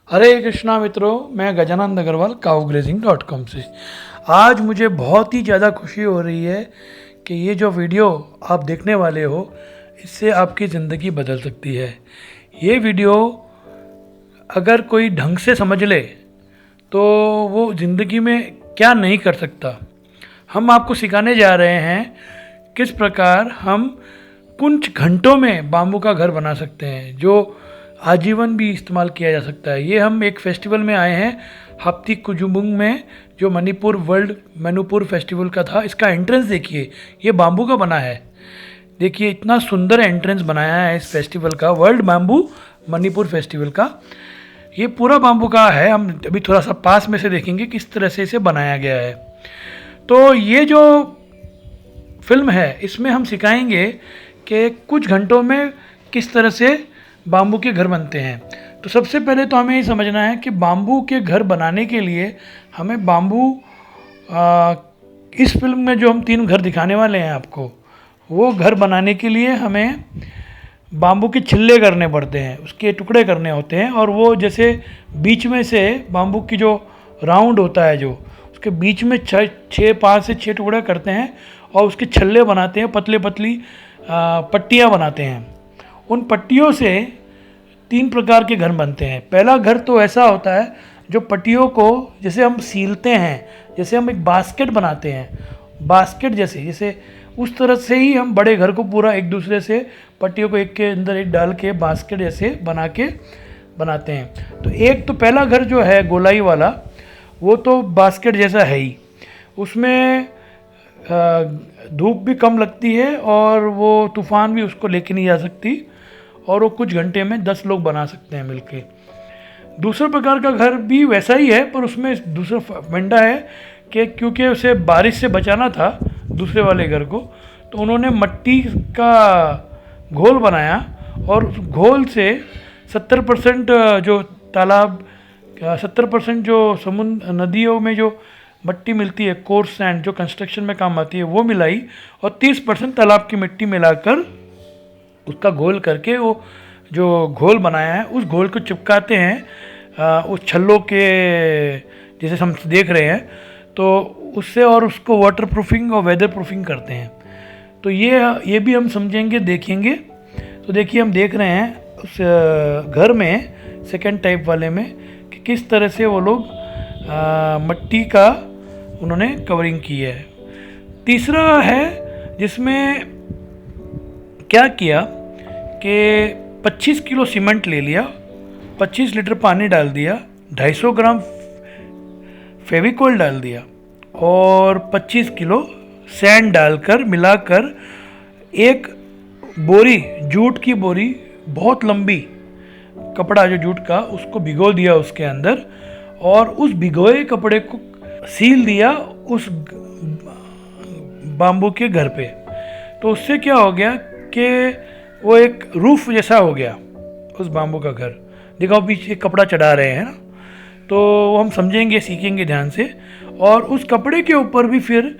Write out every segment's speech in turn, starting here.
हरे कृष्णा मित्रों, मैं गजानंद अग्रवाल काउग्रेजिंग.com से। आज मुझे बहुत ही ज़्यादा खुशी हो रही है कि ये जो वीडियो आप देखने वाले हो, इससे आपकी ज़िंदगी बदल सकती है। ये वीडियो अगर कोई ढंग से समझ ले तो वो ज़िंदगी में क्या नहीं कर सकता। हम आपको सिखाने जा रहे हैं किस प्रकार हम कुछ घंटों में बाम्बू का घर बना सकते हैं, जो आजीवन भी इस्तेमाल किया जा सकता है। ये हम एक फेस्टिवल में आए हैं, हाप्ती कुजुम्बुंग में, जो मणिपुर वर्ल्ड मणिपुर फेस्टिवल का था। इसका एंट्रेंस देखिए, ये बाम्बू का बना है। देखिए इतना सुंदर एंट्रेंस बनाया है इस फेस्टिवल का, वर्ल्ड बाम्बू मणिपुर फेस्टिवल का। ये पूरा बाम्बू का है। हम अभी थोड़ा सा पास में से देखेंगे किस तरह से इसे बनाया गया है। तो ये जो फिल्म है, इसमें हम सिखाएंगे कि कुछ घंटों में किस तरह से बाम्बू के घर बनते हैं। तो सबसे पहले तो हमें ये समझना है कि बाम्बू के घर बनाने के लिए हमें बाम्बू इस फिल्म में जो हम 3 घर दिखाने वाले हैं आपको, वो घर बनाने के लिए हमें बाम्बू के छिल्ले करने पड़ते हैं, उसके टुकड़े करने होते हैं। और वो जैसे बीच में से बाम्बू की जो राउंड होता है, जो उसके बीच में 5 से 6 टुकड़े करते हैं और उसके छल्ले बनाते हैं, पतली पतली पट्टियाँ बनाते हैं। उन पट्टियों से 3 प्रकार के घर बनते हैं। पहला घर तो ऐसा होता है जो पट्टियों को जैसे हम सीलते हैं, जैसे हम एक बास्केट बनाते हैं, बास्केट जैसे उस तरह से ही हम बड़े घर को पूरा एक दूसरे से पट्टियों को एक के अंदर एक डाल के बास्केट जैसे बना के बनाते हैं। तो एक तो पहला घर जो है गोलाई वाला, वो तो बास्केट जैसा है ही। उसमें धूप भी कम लगती है और वो तूफ़ान भी उसको लेके नहीं जा सकती, और वो कुछ घंटे में 10 लोग बना सकते हैं मिलके। दूसरा प्रकार का घर भी वैसा ही है, पर उसमें दूसरा फंडा है कि क्योंकि उसे बारिश से बचाना था दूसरे वाले घर को, तो उन्होंने मिट्टी का घोल बनाया और उस घोल से 70% जो तालाब 70% जो समुद्र नदियों में जो मिट्टी मिलती है, कोर्स सैंड, जो कंस्ट्रक्शन में काम आती है, वो मिलाई, और 30% तालाब की मिट्टी मिलाकर उसका घोल करके वो जो घोल बनाया है उस घोल को चिपकाते हैं उस छल्लों के, जैसे हम देख रहे हैं, तो उससे, और उसको वाटर प्रूफिंग और वेदर प्रूफिंग करते हैं। तो ये भी हम समझेंगे, देखेंगे। तो देखिए, हम देख रहे हैं उस घर में, सेकंड टाइप वाले में, कि किस तरह से वो लोग मिट्टी का उन्होंने कवरिंग की है। तीसरा है जिसमें क्या किया कि 25 किलो सीमेंट ले लिया, 25 लीटर पानी डाल दिया, 250 ग्राम फेविकोल डाल दिया और 25 किलो सैंड डालकर मिलाकर एक बोरी, जूट की बोरी, बहुत लंबी कपड़ा जो जूट का, उसको भिगो दिया उसके अंदर, और उस भिगोए कपड़े को सील दिया उस बाम्बू के घर पे। तो उससे क्या हो गया कि वो एक रूफ जैसा हो गया उस बाम्बू का घर। देखो पीछे कपड़ा चढ़ा रहे हैं ना, तो हम समझेंगे, सीखेंगे ध्यान से। और उस कपड़े के ऊपर भी फिर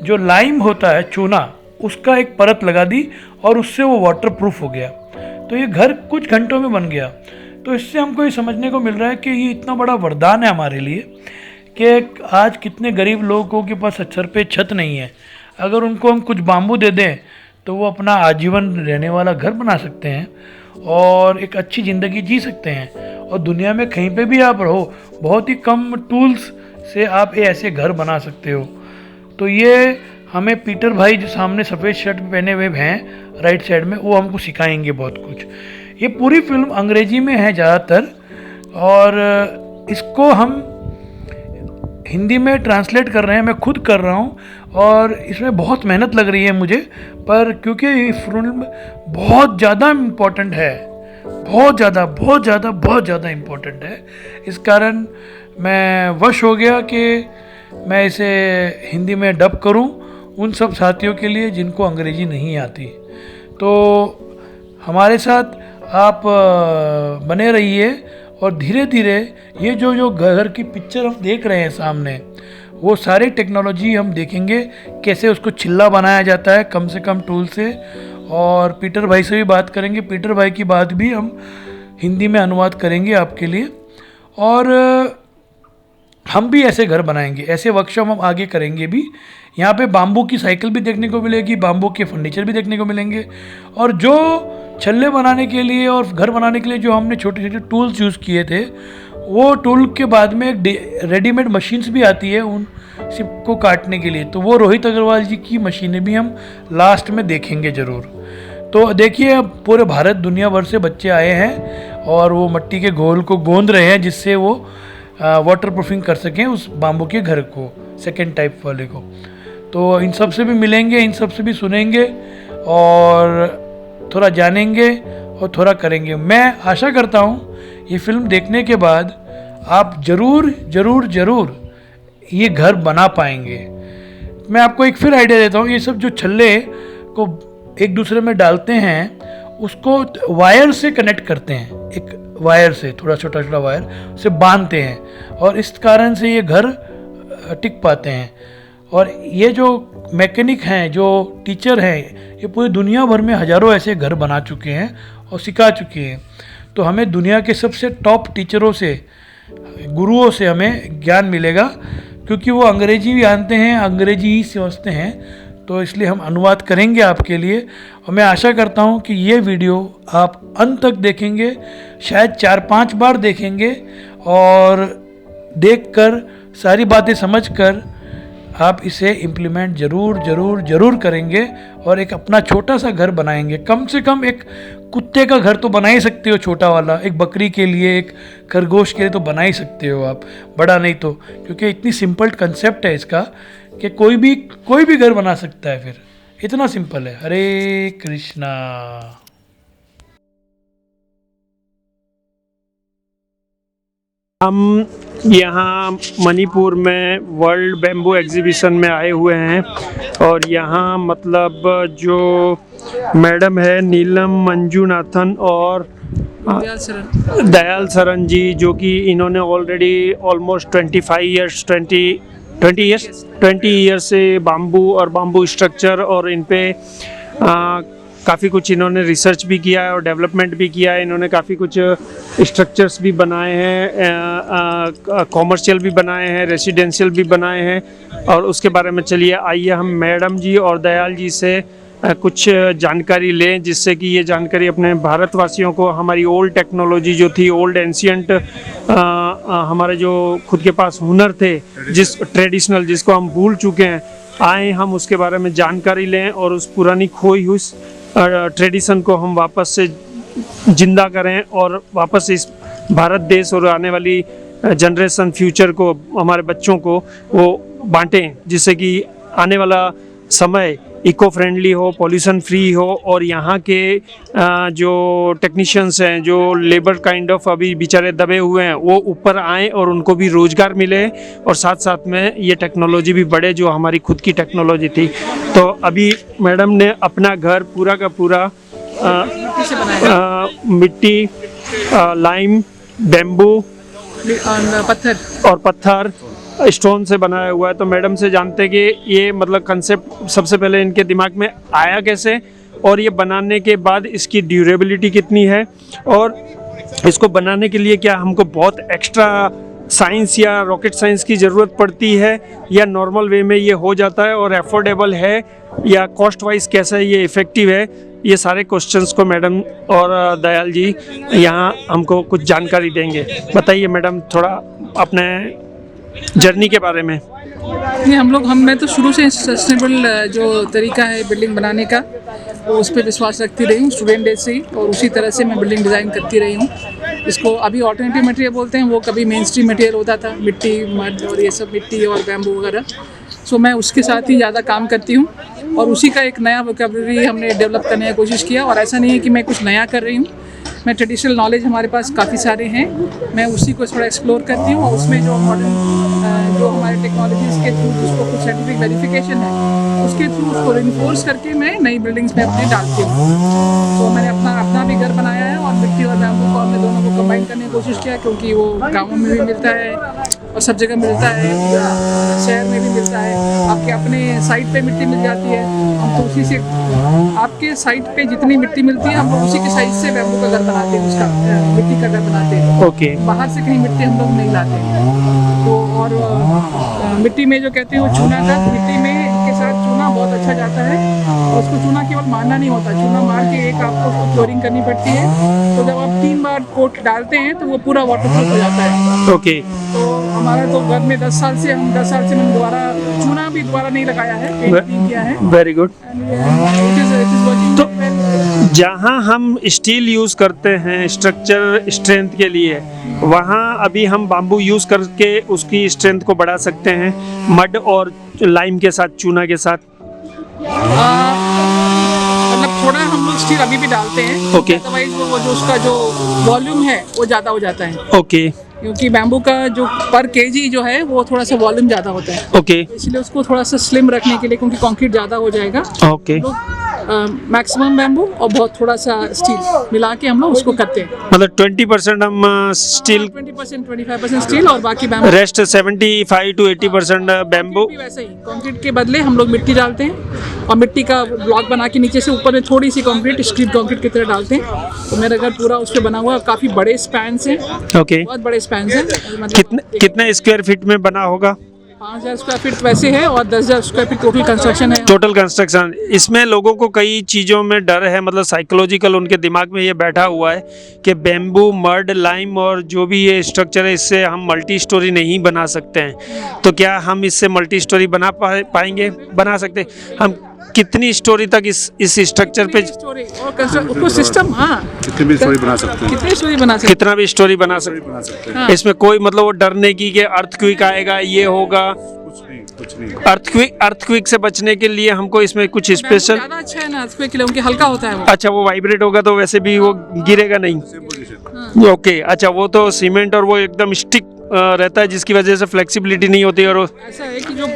जो लाइम होता है, चूना, उसका एक परत लगा दी और उससे वो वाटर प्रूफ हो गया। तो ये घर कुछ घंटों में बन गया। तो इससे हमको ये समझने को मिल रहा है कि ये इतना बड़ा वरदान है हमारे लिए कि आज कितने गरीब लोगों के पास सर पे छत नहीं है, अगर उनको हम कुछ बाम्बू दे दें तो वो अपना आजीवन रहने वाला घर बना सकते हैं और एक अच्छी ज़िंदगी जी सकते हैं। और दुनिया में कहीं पे भी आप रहो, बहुत ही कम टूल्स से आप ऐसे घर बना सकते हो। तो ये हमें पीटर भाई, जो सामने सफ़ेद शर्ट पहने हुए हैं राइट साइड में, वो हमको सिखाएंगे बहुत कुछ। ये पूरी फिल्म अंग्रेजी में है ज़्यादातर, और इसको हम हिंदी में ट्रांसलेट कर रहे हैं, मैं खुद कर रहा हूँ, और इसमें बहुत मेहनत लग रही है मुझे, पर क्योंकि ये फिल्म बहुत ज़्यादा इम्पोर्टेंट है, बहुत ज़्यादा इम्पोर्टेंट है, इस कारण मैं वश हो गया कि मैं इसे हिंदी में डब करूं उन सब साथियों के लिए जिनको अंग्रेजी नहीं आती। तो हमारे साथ आप बने रहिए, और धीरे धीरे ये जो घर की पिक्चर हम देख रहे हैं सामने, वो सारी टेक्नोलॉजी हम देखेंगे, कैसे उसको चिल्ला बनाया जाता है कम से कम टूल से। और पीटर भाई से भी बात करेंगे, पीटर भाई की बात भी हम हिंदी में अनुवाद करेंगे आपके लिए। और हम भी ऐसे घर बनाएंगे, ऐसे वर्कशॉप हम आगे करेंगे भी। यहाँ पे बाम्बू की साइकिल भी देखने को मिलेगी, बाम्बू के फर्नीचर भी देखने को मिलेंगे, और जो छल्ले बनाने के लिए और घर बनाने के लिए जो हमने छोटे छोटे टूल्स यूज़ किए थे, वो टूल के बाद में एक रेडीमेड मशीन्स भी आती है उन सिप को काटने के लिए, तो वो रोहित अग्रवाल जी की मशीनें भी हम लास्ट में देखेंगे ज़रूर। तो देखिए, अब पूरे भारत दुनिया भर से बच्चे आए हैं और वो मिट्टी के घोल को गोंद रहे हैं जिससे वो वाटर प्रूफिंग कर सकें उस बाम्बू के घर को, सेकेंड टाइप वाले को। तो इन सब से भी मिलेंगे, इन सब से भी सुनेंगे और थोड़ा जानेंगे और थोड़ा करेंगे। मैं आशा करता हूँ ये फिल्म देखने के बाद आप ज़रूर ज़रूर ज़रूर ये घर बना पाएंगे। मैं आपको एक फिर आइडिया देता हूँ। ये सब जो छल्ले को एक दूसरे में डालते हैं, उसको वायर से कनेक्ट करते हैं, एक वायर से, थोड़ा छोटा छोटा वायर से बांधते हैं, और इस कारण से ये घर टिक पाते हैं। और ये जो मैकेनिक हैं, जो टीचर हैं, ये पूरी दुनिया भर में हज़ारों ऐसे घर बना चुके हैं और सिखा चुके हैं। तो हमें दुनिया के सबसे टॉप टीचरों से, गुरुओं से हमें ज्ञान मिलेगा, क्योंकि वो अंग्रेजी भी जानते हैं, अंग्रेजी ही समझते हैं। तो इसलिए हम अनुवाद करेंगे आपके लिए, और मैं आशा करता हूँ कि ये वीडियो आप अंत तक देखेंगे, शायद 4-5 बार देखेंगे, और देखकर सारी बातें समझकर आप इसे इम्प्लीमेंट ज़रूर ज़रूर ज़रूर करेंगे और एक अपना छोटा सा घर बनाएंगे। कम से कम एक कुत्ते का घर तो बना ही सकते हो, छोटा वाला, एक बकरी के लिए, एक खरगोश के लिए तो बना ही सकते हो आप, बड़ा नहीं तो, क्योंकि इतनी सिंपल कंसेप्ट है इसका कि कोई भी घर बना सकता है। फिर इतना सिंपल है। हरे कृष्णा। हम यहाँ मणिपुर में वर्ल्ड बैम्बू एग्जीबिशन में आए हुए हैं, और यहाँ मतलब जो मैडम है नीलम मंजूनाथन और दयाल सरन जी, जो कि इन्होंने ऑलरेडी ऑलमोस्ट 20 ईयर्स से बाम्बू और बाम्बू स्ट्रक्चर और इन पे काफ़ी कुछ इन्होंने रिसर्च भी किया है और डेवलपमेंट भी किया है। इन्होंने काफ़ी कुछ स्ट्रक्चर्स भी बनाए हैं, कॉमर्शियल भी बनाए हैं, रेसिडेंशियल भी बनाए हैं, और उसके बारे में चलिए आइए हम मैडम जी और दयाल जी से कुछ जानकारी लें, जिससे कि ये जानकारी अपने भारतवासियों को, हमारी ओल्ड टेक्नोलॉजी जो थी, ओल्ड एंशियंट हमारे जो खुद के पास हुनर थे, जिस ट्रेडिशनल जिसको हम भूल चुके हैं, आए हम उसके बारे में जानकारी लें और उस पुरानी खोई हुई ट्रेडिशन को हम वापस से जिंदा करें और वापस इस भारत देश और आने वाली जनरेशन, फ्यूचर को, हमारे बच्चों को वो बांटें, जिससे कि आने वाला समय इको फ्रेंडली हो, पॉल्यूशन फ्री हो, और यहाँ के जो टेक्नीशियंस हैं, जो लेबर काइंड ऑफ अभी बेचारे दबे हुए हैं, वो ऊपर आएँ और उनको भी रोज़गार मिले, और साथ साथ में ये टेक्नोलॉजी भी बढ़े जो हमारी खुद की टेक्नोलॉजी थी। तो अभी मैडम ने अपना घर पूरा का पूरा मिट्टी, लाइम, बैम्बू और पत्थर, स्टोन से बनाया हुआ है। तो मैडम से जानते हैं कि ये मतलब कंसेप्ट सबसे पहले इनके दिमाग में आया कैसे, और ये बनाने के बाद इसकी ड्यूरेबिलिटी कितनी है, और इसको बनाने के लिए क्या हमको बहुत एक्स्ट्रा साइंस या रॉकेट साइंस की ज़रूरत पड़ती है, या नॉर्मल वे में ये हो जाता है, और अफोर्डेबल है, या कॉस्ट वाइज कैसा है, ये इफ़ेक्टिव है। ये सारे क्वेश्चंस को मैडम और दयाल जी यहाँ हमको कुछ जानकारी देंगे। बताइए मैडम थोड़ा अपने जर्नी के बारे में। नहीं, मैं तो शुरू से सस्टेनेबल जो तरीका है बिल्डिंग बनाने का, वो उस पर विश्वास रखती रही हूँ स्टूडेंट डेज से ही, और उसी तरह से मैं बिल्डिंग डिज़ाइन करती रही हूँ। इसको अभी ऑल्टरनेटिव मटेरियल बोलते हैं, वो कभी मेन स्ट्रीम मटेरियल होता था, मिट्टी, मड और ये सब, मिट्टी और बैम्बू वगैरह। सो मैं उसके साथ ही ज़्यादा काम करती हूँ, और उसी का एक नया वोकैबुलरी हमने डेवलप करने की कोशिश किया। और ऐसा नहीं है कि मैं कुछ नया कर रही हूँ, मैं ट्रेडिशनल नॉलेज हमारे पास काफ़ी सारे हैं, मैं उसी को थोड़ा एक्सप्लोर करती हूँ, और उसमें जो मॉडर्न जो हमारे टेक्नोलॉजीज़ के थ्रू जिसको कुछ साइंटिफिक वेरिफिकेशन है, उसके थ्रू उसको रिइंफोर्स करके मैं नई बिल्डिंग्स में अपने डालती हूँ। तो मैंने अपना भी घर बनाया है, और मिट्टी और बैम्बू को हमने दोनों को कंबाइन करने की कोशिश किया, क्योंकि वो गाँवों में भी मिलता है, और सब जगह मिलता है, शहर में भी मिलता है, आपके अपने साइट पे मिट्टी मिल जाती है। हम तो उसी से आपके साइट पे जितनी मिट्टी मिलती है हम लोग उसी के साइज से बैम्बू का घर बनाते हैं, उसका मिट्टी का घर बनाते हैं। ओके, बाहर से कहीं मिट्टी हम लोग नहीं लाते हैं। तो और मिट्टी में जो कहते हैं वो चूना का, मिट्टी में के साथ चूना बहुत अच्छा जाता है। और उसको चूना केवल मारना नहीं होता, चूना मार के एक आपको उसको फ्लोरिंग करनी पड़ती है। तो जब आप 3 बार कोट डालते हैं तो वो पूरा वाटरप्रूफ हो जाता है। ओके। तो हमारा तो घर में 10 साल से मैंने दोबारा चूना भी दोबारा नहीं लगाया है, पेंट नहीं किया है। Very good. तो जहाँ हम स्टील यूज़ करते हैं स्ट्रक्चर स्ट्रेंथ के लिए, वहाँ अभी हम बाम्बू यूज़ करके उसकी स्ट्रेंथ को बढ़ा सकते हैं मड और लाइम के साथ, चूना के साथ। मतलब थोड़ा हम लोग स्टील अभी भी डालते हैं। ओके। अदरवाइज वो जो उसका जो वॉल्यूम है वो ज़्यादा हो जाता है। ओके। क्योंकि बैम्बू का जो पर केजी जो है वो थोड़ा सा वॉल्यूम ज़्यादा होता है। ओके। इसलिए उसको थोड़ा सा स्लिम रखने के लिए, क्योंकि कंक्रीट ज़्यादा हो जाएगा, ओके। मैक्सिमम बैम्बू और बहुत थोड़ा सा स्टील मिला के हम लोग उसको करते हैं। मतलब 20% हम स्टील, 20% 25% स्टील और बाकी बैम्बू। Rest 75 to 80% bamboo. भी वैसे ही कंक्रीट के बदले हम लोग मिट्टी डालते हैं और मिट्टी का ब्लॉक बना के नीचे से ऊपर में थोड़ी सी कंक्रीट, स्ट्रीट कंक्रीट की तरह डालते हैं। तो मेरा घर पूरा उस पर बना हुआ है, काफ़ी बड़े स्पैन्स हैं। ओके। बहुत बड़े स्पैन्स हैं। मतलब कितने स्क्वायर फीट में बना होगा? 5000 स्क्वायर फीट वैसे है और 10,000 स्क्वायर फीट टोटल कंस्ट्रक्शन है। Total construction. इसमें लोगों को कई चीज़ों में डर है, मतलब साइकोलॉजिकल उनके दिमाग में ये बैठा हुआ है कि बैम्बू, मड, लाइम और जो भी ये स्ट्रक्चर है इससे हम मल्टी स्टोरी नहीं बना सकते हैं। तो क्या हम इससे मल्टी स्टोरी बना पाएंगे? बना सकते हैं। हम कितनी स्टोरी तक इस स्ट्रक्चर पे स्टोरी और उसको सिस्टम, हाँ, कितनी भी स्टोरी बना सकते हैं, कितनी स्टोरी बना सकते हैं, कितना भी स्टोरी बना सकते हैं। हाँ। इसमें कोई मतलब वो डरने की कि अर्थक्वेक आएगा, ये होगा, कुछ नहीं। अर्थक्वेक से बचने के लिए हमको इसमें कुछ स्पेशल। ज़्यादा अच्छा है ना अर्थक्वेक के लिए, उनके हल्का होता है वो। अच्छा, वो वाइब्रेट होगा तो वैसे भी वो गिरेगा नहीं। ओके। अच्छा, वो तो सीमेंट और वो एकदम स्टिक रहता है जिसकी वजह से फ्लेक्सिबिलिटी नहीं होती। और ऐसा है कि जो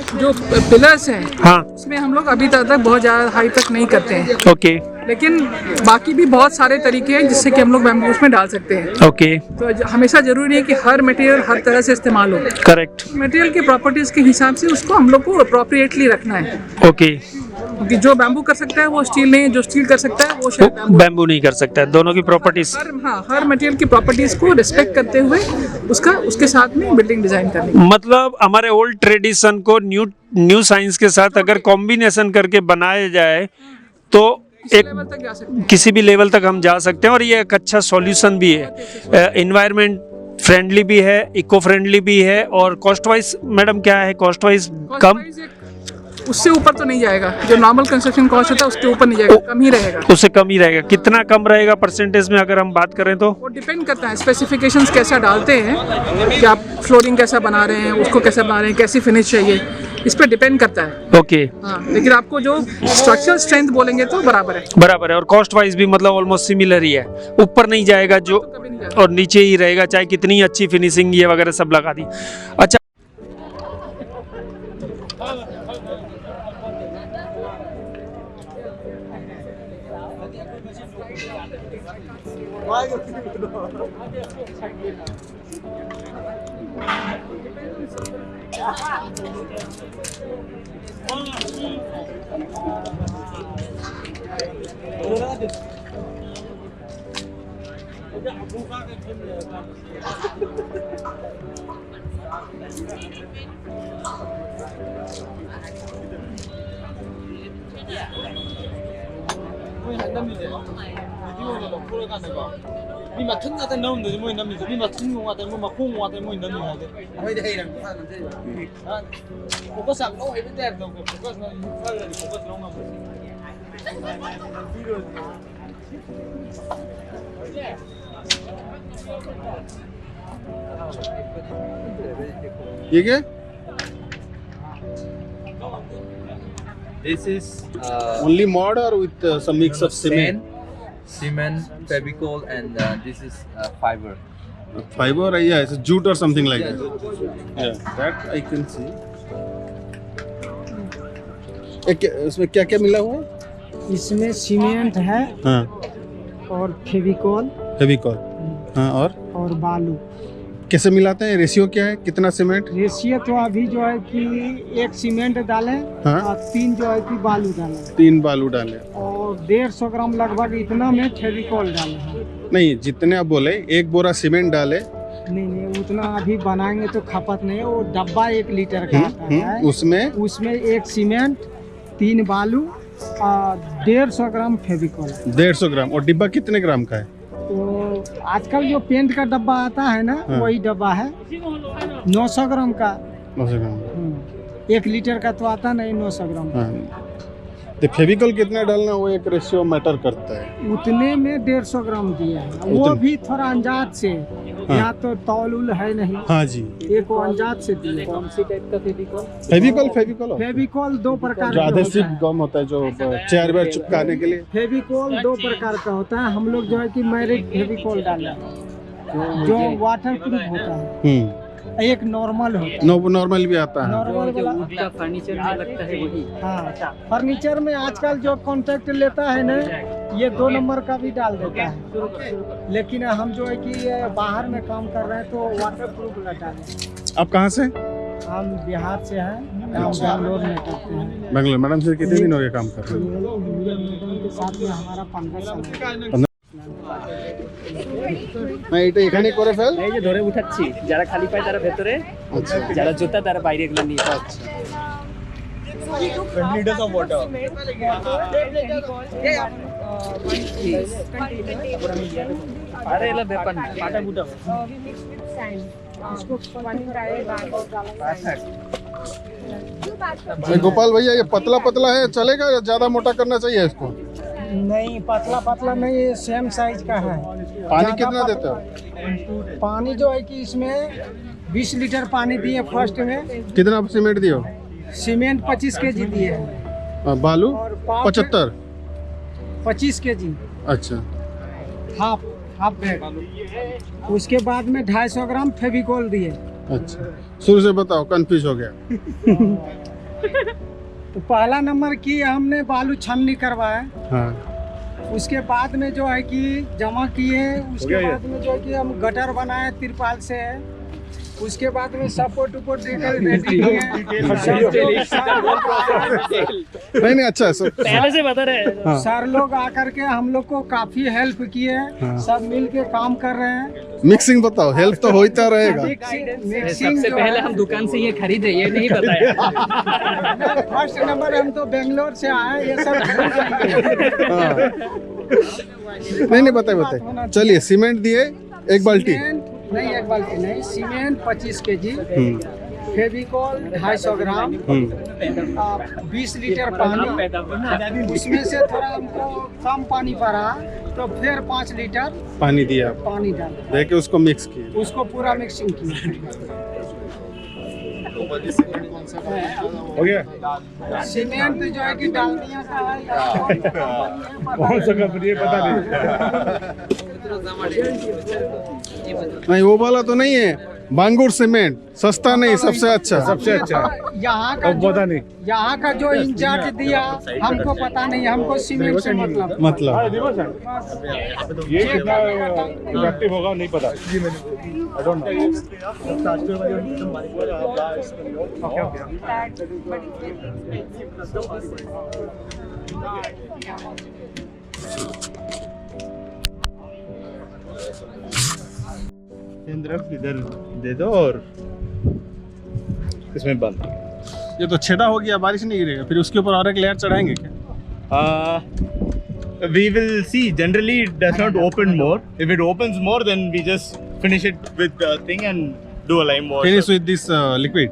पिलर्स हैं, हाँ, उसमें हम लोग अभी तक बहुत ज़्यादा हाई तक नहीं करते हैं। ओके। लेकिन बाकी भी बहुत सारे तरीके हैं जिससे कि हम लोग बैम्बू उसमें डाल सकते हैं। ओके। तो हमेशा जरूरी नहीं है कि हर मटेरियल हर तरह से इस्तेमाल हो। करेक्ट। मटेरियल के प्रॉपर्टीज के हिसाब से उसको हम लोग को अप्रोप्रिएटली रखना है। ओके। क्योंकि जो बैम्बू कर सकता है वो स्टील नहीं, जो स्टील कर सकता है वो शायद बैम्बू नहीं कर सकता है। दोनों की प्रॉपर्टीज, हर मटेरियल की प्रॉपर्टीज को रिस्पेक्ट करते हुए उसके साथ में बिल्डिंग डिजाइन करनी। मतलब हमारे ओल्ड ट्रेडिशन को न्यू साइंस के साथ अगर कॉम्बिनेशन करके बनाया जाए तो एक लेवल तक जा सकते हैं। किसी भी लेवल तक हम जा सकते हैं। और ये एक अच्छा सॉल्यूशन भी है, एनवायरनमेंट फ्रेंडली भी है, इको फ्रेंडली भी है। और कॉस्ट वाइज मैडम क्या है? कॉस्ट वाइज कम, उससे ऊपर तो नहीं जाएगा। जो नॉर्मल कंस्ट्रक्शन कॉस्ट होता है उसके ऊपर नहीं जाएगा, कम ही रहेगा। उससे कम ही रहेगा। कितना कम रहेगा परसेंटेज में अगर हम बात करें तो? वो डिपेंड करता है स्पेसिफिकेशंस कैसा डालते हैं, कि आप फ्लोरिंग कैसा बना रहे हैं, उसको कैसा बना रहे हैं, कैसी फिनिश चाहिए, इस पर डिपेंड करता है। ओके। हाँ, लेकिन आपको जो स्ट्रक्चरल स्ट्रेंथ बोलेंगे तो बराबर है। बराबर है। और कॉस्ट वाइज भी मतलब ऑलमोस्ट सिमिलर ही है, ऊपर नहीं जाएगा जो, कभी नहीं जाएगा। और नीचे ही रहेगा चाहे कितनी अच्छी फिनिशिंग ये वगैरह सब लगा दी। अच्छा, Mima thun ngata nom de moi nam ni mima thun ngata moi ma khung ngata moi nam ni ha de ai dei ram pha nam de ha ko ko sam no ai de do ko ko na pha de ko ko no ma ये क्या? This is Only mod or with some mix of cement? cement, Fevicol, and this is fiber. Fiber, yeah, it's a jute or something like that. Yeah, that I can see. इसमें क्या क्या मिला हुआ है? इसमें cement है हाँ, और फेविकॉल फेविकॉल, हाँ, और बालू। कैसे मिलाते हैं, रेशियो क्या है, कितना सीमेंट? रेशियो तो अभी जो है कि 1 सीमेंट डालें हाँ। और 3 जो है कि बालू डालें 3 बालू डालें। और 150 ग्राम लगभग इतना में फेविकॉल डालें। नहीं, जितने आप बोले 1 बोरा सीमेंट डाले। नहीं उतना अभी बनाएंगे तो खपत नहीं है। वो डब्बा 1 लीटर का आता है, उसमें 1 सीमेंट 3 बालू और 150 ग्राम फेविकॉल। 150 ग्राम। और डिब्बा कितने ग्राम का है? तो आजकल जो पेंट का डब्बा आता है ना, हाँ। वही डब्बा है 900 ग्राम का। 900 ग्राम। 1 लीटर का तो आता नहीं, 900 ग्राम का। हाँ। तो फेविकॉल कितना डालना, वो एक रेशियो मैटर करता है। उतने में 150 ग्राम दिया है, वो भी थोड़ा अंदाज से। यहाँ तो तौल है नहीं। हाँ जी। एक वो अंदाज से दिया। कौन सी टाइप का फेविकॉल? फेविकॉल फेविकॉल 2 प्रकार जो का आधेसिक होता है। गम होता है, जो चेयर वेयर चिपकाने के लिए। फेविकॉल 2 प्रकार का होता है। हम लोग जो है कि मैरिड फेविकॉल डालते हैं, जो वाटर प्रूफ होता है। एक नॉर्मल होता है। नॉर्मल भी आता है। नॉर्मल वाला फर्नीचर में लगता है वही। हाँ, फर्नीचर में आजकल जो कॉन्ट्रैक्ट लेता है ना, ये 2 नंबर का भी डाल देता है। लेकिन हम जो है कि बाहर में काम कर रहे हैं तो वाटर प्रूफ वाला डालें। आप कहाँ से? हम बिहार से हैं, हम बेंगलोर में करते हैं। बेंगलोर। मैडम से कितने दिन हो गए काम कर रहे हैं? मैडम के साथ में हमारा 15 साल। না এটা এখানে করে ফেল। এই যে ধরে উঠাচ্ছি, যারা খালি পায় তারা ভেতরে, আচ্ছা। যারা জুতা তারা বাইরে এগুলো নিয়ে যাচ্ছে। 20 liters of water. আরে এলা ব্যাপার না, পাটা বুটা गोपाल भैया, ये पतला पतला है, चलेगा या ज्यादा मोटा करना चाहिए इसको? नहीं, पतला पतला नहीं, ये सेम साइज का है। पानी कितना देते हो? पानी जो है कि इसमें 20 लीटर पानी दिए फर्स्ट में। कितना सीमेंट दियो? सीमेंट 25 केजी दिए हैं। बालू और पाव 75। 25 केजी, अच्छा। Half bag. उसके बाद में 250 ग्राम फेविकॉल दिए। अच्छा, शुरू से बताओ, कंफ्यूज हो गया। तो पहला नंबर की हमने बालू छन्नी करवाया। हाँ। उसके बाद में जो है कि जमा किए। उसके बाद में जो है कि हम गटर बनाए तिरपाल से। उसके बाद में सपोर्ट उपोर्ट देकर रेडी किए। नहीं अच्छा है, पहले से बता रहे हैं। हाँ। सर लोग आकर के हम लोग को काफी हेल्प किए। हाँ। सब मिल के काम कर रहे हैं। मिक्सिंग बताओ, हेल्प तो होता रहेगा। मिक्सिंग सबसे जो पहले है, हम दुकान से ये खरीदे, ये नहीं बताया। फर्स्ट नंबर हम तो बेंगलोर से आए, ये सब हाँ। नहीं बताए। चलिए, सीमेंट दिए 1 बाल्टी। नहीं, 1 बाल्टी नहीं, सीमेंट 25 केजी, फेविकॉल 250 ग्राम, 20 लीटर पानी। उसमें से थोड़ा हमको कम पानी पड़ा तो फिर 5 लीटर पानी दिया, पानी डाल दे के उसको मिक्स किए। उसको पूरा मिक्सिंग किया। हो गया। सीमेंट जो है कि डालमिया का है। कौन सा कंपनी है पता नहीं, वो वाला तो नहीं है। बांगुर सीमेंट सस्ता नहीं, सबसे अच्छा। यहाँ का पता नहीं, यहाँ का जो इंचार्ज दिया हमको पता नहीं, हमको सीमेंट से मतलब ये कितना इफेक्टिव होगा नहीं पता। आई डोंट इधर दे दो और इसमें बंद। ये तो छेदा हो गया, बारिश नहीं गिरेगा, फिर उसके ऊपर और एक लेयर चढ़ाएंगे क्या? We will see. Generally, it does not open more. If it opens more, then we just finish it with the thing and do a lime wash. Finish with this liquid.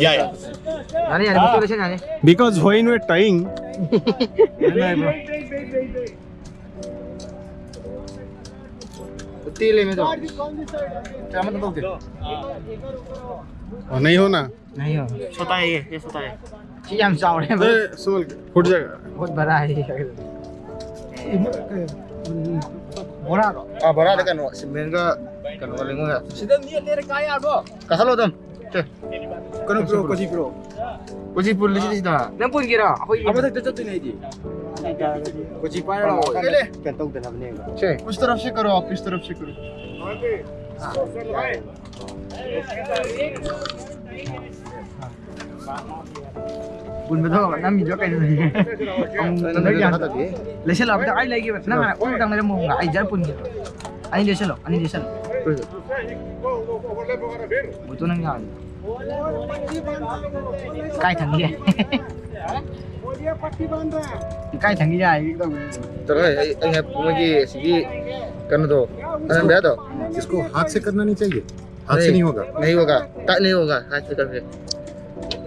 Yeah. Because when we're tying, नहीं होना, नहीं हो। छोटा है ये छोटा है। ये हम चाव रहे हैं, सुन फूट जाएगा। बहुत बड़ा है। बड़ा देखा नो सीमेंट का कनो लेंगे। सीधा नहीं तेरे काय आगो कसं होतं? कनो प्रो कोची प्रो कुछ पुरली सीधा. नंपुन गिरा अब तक तो नहीं जी कोची पाया उस तरफ से करो आप, इस तरफ से करो. Bun betul kan nami juga kayak ini. Lesel apa tak lagi bet. Nang orang tang ada mau nggak ajar pun gitu. Ani dia selo. Betul nang nggak. Kai thằng kia. Kai thằng kia एकदम. चलो anh है मुझे सीधी करने दो अरे बैठ दो इसको हाथ से करना नहीं चाहिए हाथ से नहीं होगा नहीं होगा तक नहीं होगा हाथ से करके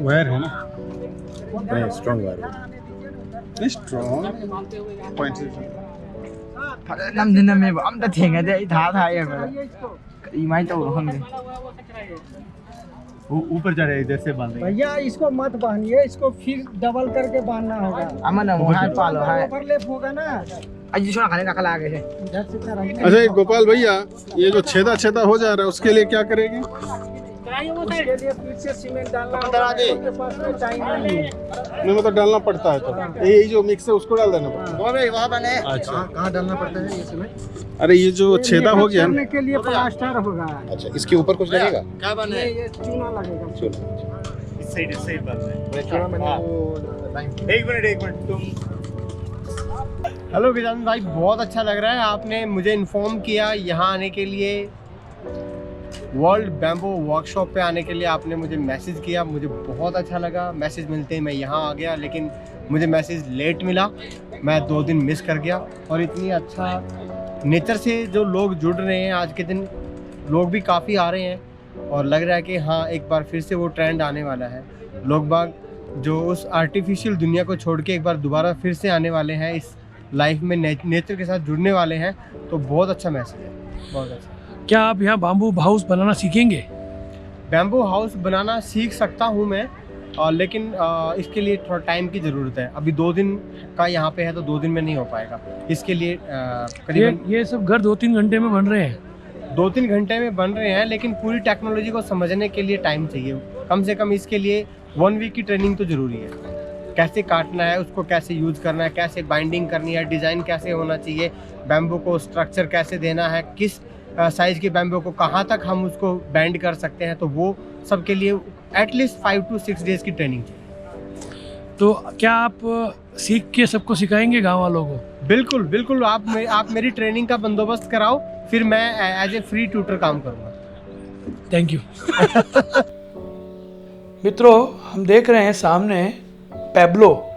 वायर है ना नहीं strong wire strong point năm दिन में हम तो ठेंगे दे था है इमाई तो हम ऊपर जा रहे जैसे बांधे भैया इसको मत बांधिए इसको फिर डबल करके बांधना होगा अमन हाथ पालो है ओवरलैप होगा ना आज सोना खाने का खला आगे से अच्छा ये गोपाल भैया ये जो छेदा हो जा रहा है उसके लिए क्या करेंगे? उसके लिए फिर से सीमेंट डालना होगा उसके पास में टाइम नहीं नहीं मतलब डालना पड़ता है तो यही जो मिक्स है उसको डाल देना पड़ता है। वहाँ बने अच्छा कहाँ डालना पड़ता है ये सीमेंट अरे ये जो छेदा हो गया करने के लिए प्लास्टर होगा अच्छा इसके ऊपर कुछ लगेगा क्या बने ये चूना लगेगा इस साइड बांधना है थोड़ा मैंने वो लाइन एक मिनट तुम हेलो विजान भाई, बहुत अच्छा लग रहा है आपने मुझे इन्फॉर्म किया यहाँ आने के लिए, वर्ल्ड बैम्बो वर्कशॉप पे आने के लिए आपने मुझे मैसेज किया, मुझे बहुत अच्छा लगा। मैसेज मिलते ही मैं यहाँ आ गया, लेकिन मुझे मैसेज लेट मिला, मैं 2 दिन मिस कर गया। और इतनी अच्छा नेचर से जो लोग जुड़ रहे हैं आज के दिन, लोग भी काफ़ी आ रहे हैं और लग रहा है कि हाँ एक बार फिर से वो ट्रेंड आने वाला है। लोग बाग जो उस आर्टिफिशियल दुनिया को छोड़ के एक बार दोबारा फिर से आने वाले हैं, इस लाइफ में नेचर के साथ जुड़ने वाले हैं, तो बहुत अच्छा मैसेज है, बहुत अच्छा। क्या आप यहाँ बैम्बू हाउस बनाना सीखेंगे? बैम्बू हाउस बनाना सीख सकता हूँ मैं, लेकिन इसके लिए थोड़ा टाइम की ज़रूरत है। अभी 2 दिन का यहाँ पे है तो 2 दिन में नहीं हो पाएगा। इसके लिए करीबन ये सब घर 2-3 घंटे में बन रहे हैं। 2-3 घंटे में बन रहे हैं, लेकिन पूरी टेक्नोलॉजी को समझने के लिए टाइम चाहिए। कम से कम इसके लिए 1 वीक की ट्रेनिंग तो ज़रूरी है। कैसे काटना है, उसको कैसे यूज़ करना है, कैसे बाइंडिंग करनी है, डिज़ाइन कैसे होना चाहिए, बैम्बू को स्ट्रक्चर कैसे देना है, किस साइज़ के बैम्बू को कहाँ तक हम उसको बैंड कर सकते हैं, तो वो सब के लिए एटलीस्ट 5 to 6 डेज़ की ट्रेनिंग चाहिए। तो क्या आप सीख के सबको सिखाएंगे गाँव वालों को? बिल्कुल बिल्कुल, आप मेरी ट्रेनिंग का बंदोबस्त कराओ, फिर मैं एज ए फ्री ट्यूटर काम करूँगा। Thank you. मित्रों, हम देख रहे हैं सामने पैब्लो,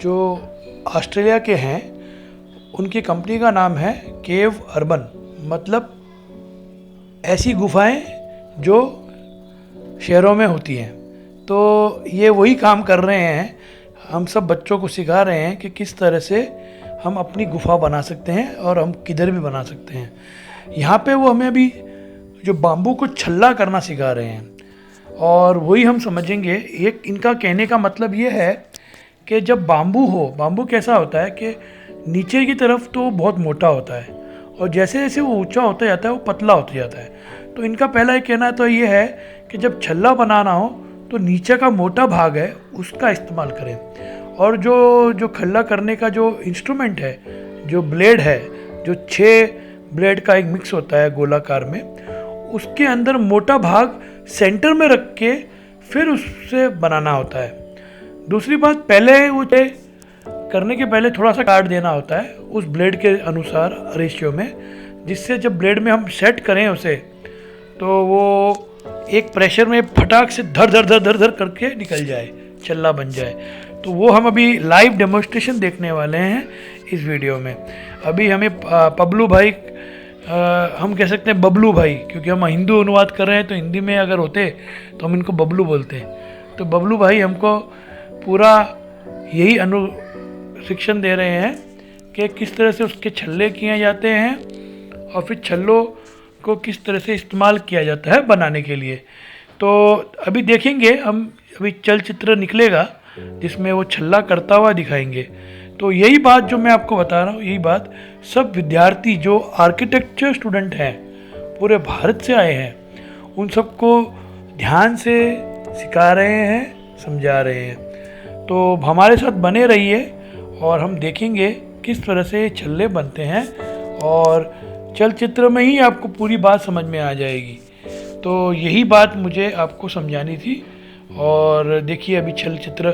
जो ऑस्ट्रेलिया के हैं, उनकी कंपनी का नाम है केव अर्बन, मतलब ऐसी गुफाएं जो शहरों में होती हैं। तो ये वही काम कर रहे हैं, हम सब बच्चों को सिखा रहे हैं कि किस तरह से हम अपनी गुफा बना सकते हैं और हम किधर भी बना सकते हैं। यहाँ पे वो हमें अभी जो बाम्बू को छल्ला करना सिखा रहे हैं, और वही हम समझेंगे। एक इनका कहने का मतलब ये है कि जब बाम्बू कैसा होता है कि नीचे की तरफ तो बहुत मोटा होता है, और जैसे जैसे वो ऊंचा होता जाता है वो पतला होता जाता है। तो इनका पहला कहना तो ये है कि जब छल्ला बनाना हो तो नीचे का मोटा भाग है उसका इस्तेमाल करें, और जो खल्ला करने का जो इंस्ट्रूमेंट है, जो ब्लेड है, जो 6 ब्लेड का एक मिक्स होता है गोलाकार में, उसके अंदर मोटा भाग सेंटर में रख के फिर उससे बनाना होता है। दूसरी बात, पहले वो करने के पहले थोड़ा सा काट देना होता है उस ब्लेड के अनुसार रेशियो में, जिससे जब ब्लेड में हम सेट करें उसे तो वो एक प्रेशर में फटाक से धर धर करके निकल जाए, छल्ला बन जाए। तो वो हम अभी लाइव डेमोन्स्ट्रेशन देखने वाले हैं इस वीडियो में। अभी हमें पबलू भाई, हम कह सकते हैं बबलू भाई, क्योंकि हम हिंदू अनुवाद कर रहे हैं तो हिंदी में अगर होते तो हम इनको बबलू बोलते हैं। तो बबलू भाई हमको पूरा यही शिक्षण दे रहे हैं कि किस तरह से उसके छल्ले किए जाते हैं और फिर छल्लों को किस तरह से इस्तेमाल किया जाता है बनाने के लिए। तो अभी देखेंगे हम, अभी चलचित्र निकलेगा जिसमें वो छल्ला करता हुआ दिखाएंगे। तो यही बात जो मैं आपको बता रहा हूँ, यही बात सब विद्यार्थी जो आर्किटेक्चर स्टूडेंट हैं, पूरे भारत से आए हैं, उन सबको ध्यान से सिखा रहे हैं, समझा रहे हैं। तो हमारे साथ बने रहिए और हम देखेंगे किस तरह से छल्ले बनते हैं और चलचित्र में ही आपको पूरी बात समझ में आ जाएगी। तो यही बात मुझे आपको समझानी थी। और देखिए अभी चलचित्र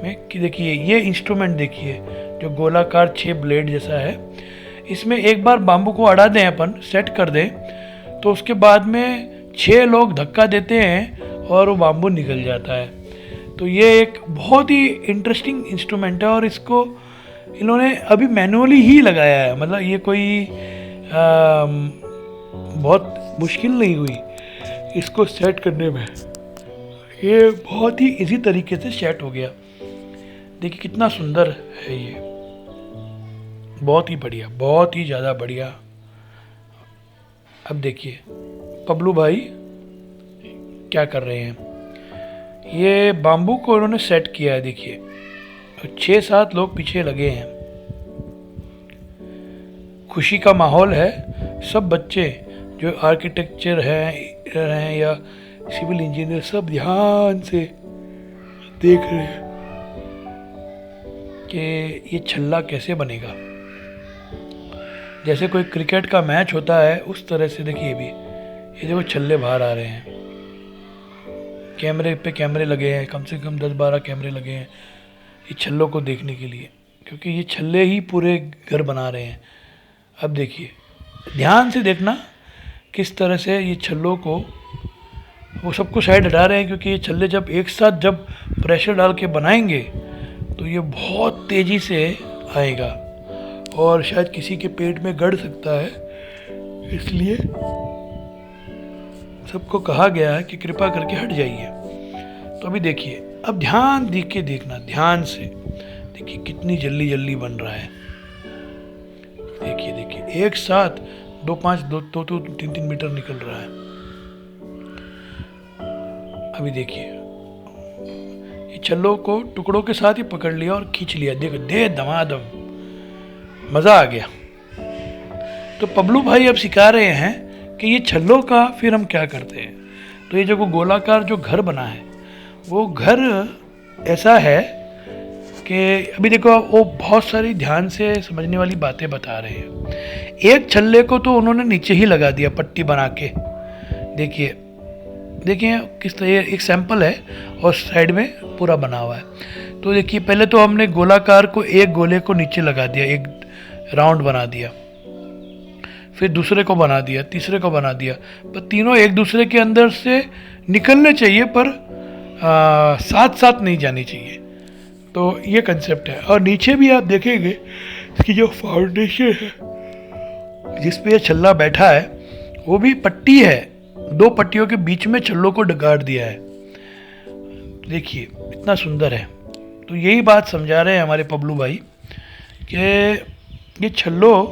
में कि देखिए ये इंस्ट्रूमेंट देखिए जो गोलाकार 6 ब्लेड जैसा है, इसमें एक बार बाम्बू को अड़ा दें अपन, सेट कर दें, तो उसके बाद में 6 लोग धक्का देते हैं और वो बाम्बू निकल जाता है। तो ये एक बहुत ही इंटरेस्टिंग इंस्ट्रूमेंट है और इसको इन्होंने अभी मैनुअली ही लगाया है, मतलब ये कोई बहुत मुश्किल नहीं हुई इसको सेट करने में, ये बहुत ही इजी तरीके से सेट हो गया। देखिए कितना सुंदर है ये, बहुत ही बढ़िया, बहुत ही ज़्यादा बढ़िया। अब देखिए पबलू भाई क्या कर रहे हैं, ये बाम्बू को उन्होंने सेट किया है। देखिए 6-7 लोग पीछे लगे हैं, खुशी का माहौल है। सब बच्चे जो आर्किटेक्चर हैं या सिविल इंजीनियर सब ध्यान से देख रहे हैं कि ये छल्ला कैसे बनेगा। जैसे कोई क्रिकेट का मैच होता है उस तरह से देखिए भी ये देखो छल्ले बाहर आ रहे हैं। कैमरे पे कैमरे लगे हैं, कम से कम 10-12 कैमरे लगे हैं ये छल्लों को देखने के लिए, क्योंकि ये छल्ले ही पूरे घर बना रहे हैं। अब देखिए ध्यान से देखना किस तरह से ये छल्लों को वो सबको साइड हटा रहे हैं, क्योंकि ये छल्ले जब एक साथ जब प्रेशर डाल के बनाएंगे तो ये बहुत तेज़ी से आएगा और शायद किसी के पेट में गड़ सकता है। इसलिए सबको कहा गया है कि कृपा करके हट जाइए। तो अभी देखिए, अब ध्यान दे के देखना, ध्यान से देखिए कितनी जल्दी जल्दी बन रहा है। देखिए देखिए एक साथ 2-3 मीटर निकल रहा है। अभी देखिए ये छल्लों को टुकड़ों के साथ ही पकड़ लिया और खींच लिया। देखो दे दमादम, मज़ा आ गया। तो पबलू भाई अब सिखा रहे हैं कि ये छल्लों का फिर हम क्या करते हैं। तो ये जो गोलाकार जो घर बना है वो घर ऐसा है कि अभी देखो वो बहुत सारी ध्यान से समझने वाली बातें बता रहे हैं। एक छल्ले को तो उन्होंने नीचे ही लगा दिया पट्टी बना के। देखिए देखिए किस तरह, एक सैंपल है और साइड में पूरा बना हुआ है। तो देखिए पहले तो हमने गोलाकार को एक गोले को नीचे लगा दिया, एक राउंड बना दिया, फिर दूसरे को बना दिया, तीसरे को बना दिया, पर तीनों एक दूसरे के अंदर से निकलने चाहिए पर साथ साथ नहीं जानी चाहिए। तो ये कंसेप्ट है। और नीचे भी आप देखेंगे इसकी जो फाउंडेशन है जिस पे ये छल्ला बैठा है वो भी पट्टी है, 2 पट्टियों के बीच में छल्लों को गाड़ दिया है। देखिए इतना सुंदर है। तो यही बात समझा रहे हैं हमारे पबलू भाई कि ये छल्लों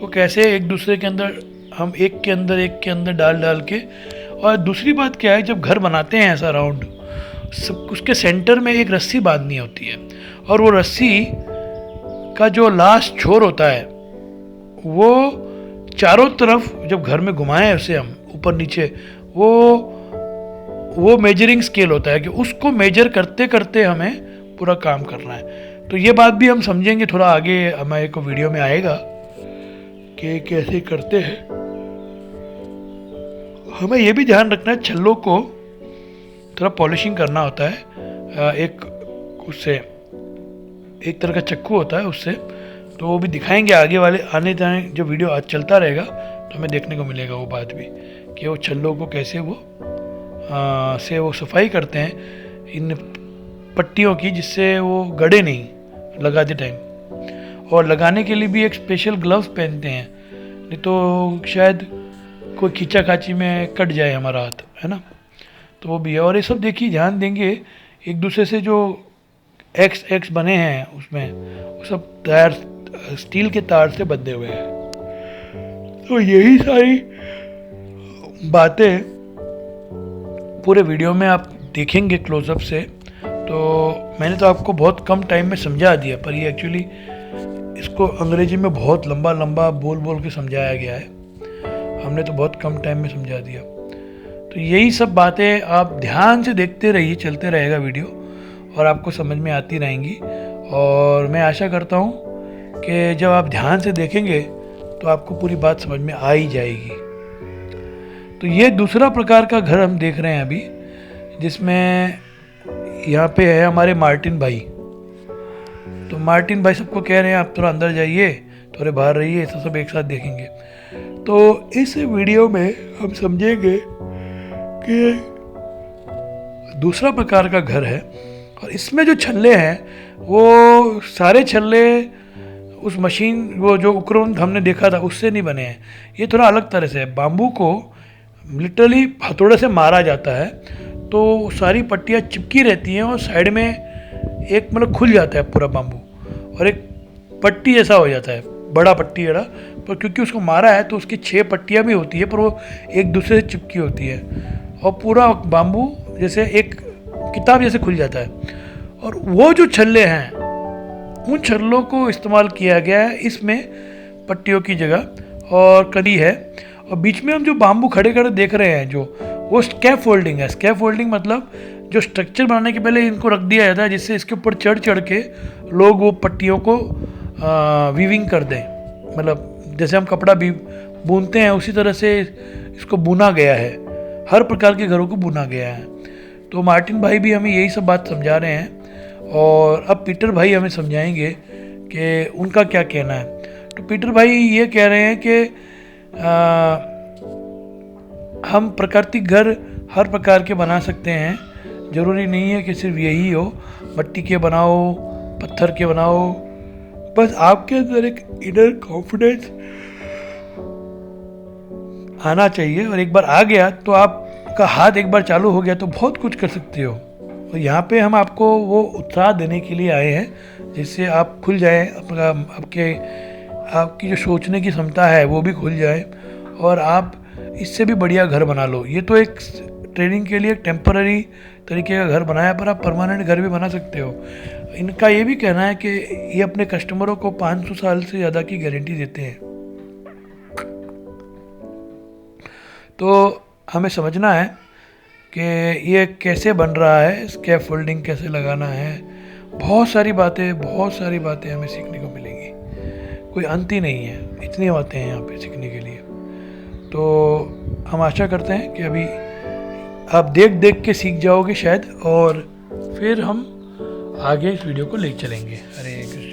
को कैसे एक दूसरे के अंदर, हम एक के अंदर डाल के। और दूसरी बात क्या है, जब घर बनाते हैं ऐसा राउंड, सब उसके सेंटर में एक रस्सी बांधनी होती है और वो रस्सी का जो लास्ट छोर होता है वो चारों तरफ जब घर में घुमाएं उसे हम ऊपर नीचे, वो मेजरिंग स्केल होता है कि उसको मेजर करते करते हमें पूरा काम करना है। तो ये बात भी हम समझेंगे थोड़ा आगे, हमारे को वीडियो में आएगा कि कैसे करते हैं। हमें ये भी ध्यान रखना है छल्लों को थोड़ा पॉलिशिंग करना होता है, एक उससे एक तरह का चक्कू होता है उससे। तो वो भी दिखाएंगे आगे वाले आने जाने जो वीडियो आज चलता रहेगा तो हमें देखने को मिलेगा वो बात भी कि वो छल्लों को कैसे वो सफाई करते हैं इन पट्टियों की, जिससे वो गड़े नहीं लगाते टाइम। और लगाने के लिए भी एक स्पेशल ग्लव्स पहनते हैं, नहीं तो शायद कोई खींचा में कट जाए हमारा हाथ, है ना। तो वो भी है। और ये सब देखिए ध्यान देंगे एक दूसरे से जो एक्स बने हैं उसमें वो सब तार, स्टील के तार से बंधे हुए हैं। तो यही सारी बातें पूरे वीडियो में आप देखेंगे क्लोजअप से। तो मैंने तो आपको बहुत कम टाइम में समझा दिया, पर ये एक्चुअली इसको अंग्रेजी में बहुत लंबा बोल के समझाया गया है। हमने तो बहुत कम टाइम में समझा दिया। तो यही सब बातें आप ध्यान से देखते रहिए, चलते रहेगा वीडियो और आपको समझ में आती रहेंगी। और मैं आशा करता हूँ कि जब आप ध्यान से देखेंगे तो आपको पूरी बात समझ में आ ही जाएगी। तो ये दूसरा प्रकार का घर हम देख रहे हैं अभी, जिसमें यहाँ पे है हमारे मार्टिन भाई। तो मार्टिन भाई सबको कह रहे हैं आप थोड़ा अंदर जाइए, थोड़े बाहर रहिए, ऐसा सब एक साथ देखेंगे। तो इस वीडियो में हम समझेंगे कि दूसरा प्रकार का घर है, और इसमें जो छल्ले हैं वो सारे छल्ले उस मशीन वो जो उपकरण हमने देखा था उससे नहीं बने हैं। ये थोड़ा अलग तरह से है। बाम्बू को लिटरली हथौड़े से मारा जाता है तो सारी पट्टियाँ चिपकी रहती हैं और साइड में एक मतलब खुल जाता है पूरा बाम्बू, और एक पट्टी ऐसा हो जाता है, बड़ा पट्टी जरा, पर क्योंकि उसको मारा है तो उसकी 6 पट्टियाँ भी होती है, पर वो एक दूसरे से चिपकी होती है और पूरा बाम्बू जैसे एक किताब जैसे खुल जाता है। और वो जो छल्ले हैं उन छल्लों को इस्तेमाल किया गया है इसमें पट्टियों की जगह, और कड़ी है। और बीच में हम जो बाम्बू खड़े खड़े देख रहे हैं जो, वो स्कैफ फोल्डिंग है। स्कैफ फोल्डिंग मतलब जो स्ट्रक्चर बनाने के पहले इनको रख दिया जाता है जिससे इसके ऊपर चढ़ चढ़ के लोग वो पट्टियों को वीविंग कर दें। मतलब जैसे हम कपड़ा भी बुनते हैं उसी तरह से इसको बुना गया है, हर प्रकार के घरों को बुना गया है। तो मार्टिन भाई भी हमें यही सब बात समझा रहे हैं, और अब पीटर भाई हमें समझाएंगे कि उनका क्या कहना है। तो पीटर भाई ये कह रहे हैं कि हम प्राकृतिक घर हर प्रकार के बना सकते हैं, ज़रूरी नहीं है कि सिर्फ यही हो, मिट्टी के बनाओ, पत्थर के बनाओ, बस आपके अंदर एक इनर कॉन्फिडेंस आना चाहिए, और एक बार आ गया तो आपका हाथ एक बार चालू हो गया तो बहुत कुछ कर सकते हो। तो यहाँ पे हम आपको वो उत्साह देने के लिए आए हैं जिससे आप खुल जाएं, आपकी जो सोचने की क्षमता है वो भी खुल जाए, और आप इससे भी बढ़िया घर बना लो। ये तो एक ट्रेनिंग के लिए एक टेम्पररी तरीके का घर बनाया, पर आप परमानेंट घर भी बना सकते हो। इनका ये भी कहना है कि ये अपने कस्टमरों को 500 साल से ज़्यादा की गारंटी देते हैं। तो हमें समझना है कि ये कैसे बन रहा है, स्कैफ फोल्डिंग कैसे लगाना है, बहुत सारी बातें हमें सीखने को मिलेंगी, कोई अंत ही नहीं है, इतनी बातें हैं यहाँ पे सीखने के लिए। तो हम आशा करते हैं कि अभी आप देख देख के सीख जाओगे शायद, और फिर हम आगे इस वीडियो को ले चलेंगे। हरे Krishna.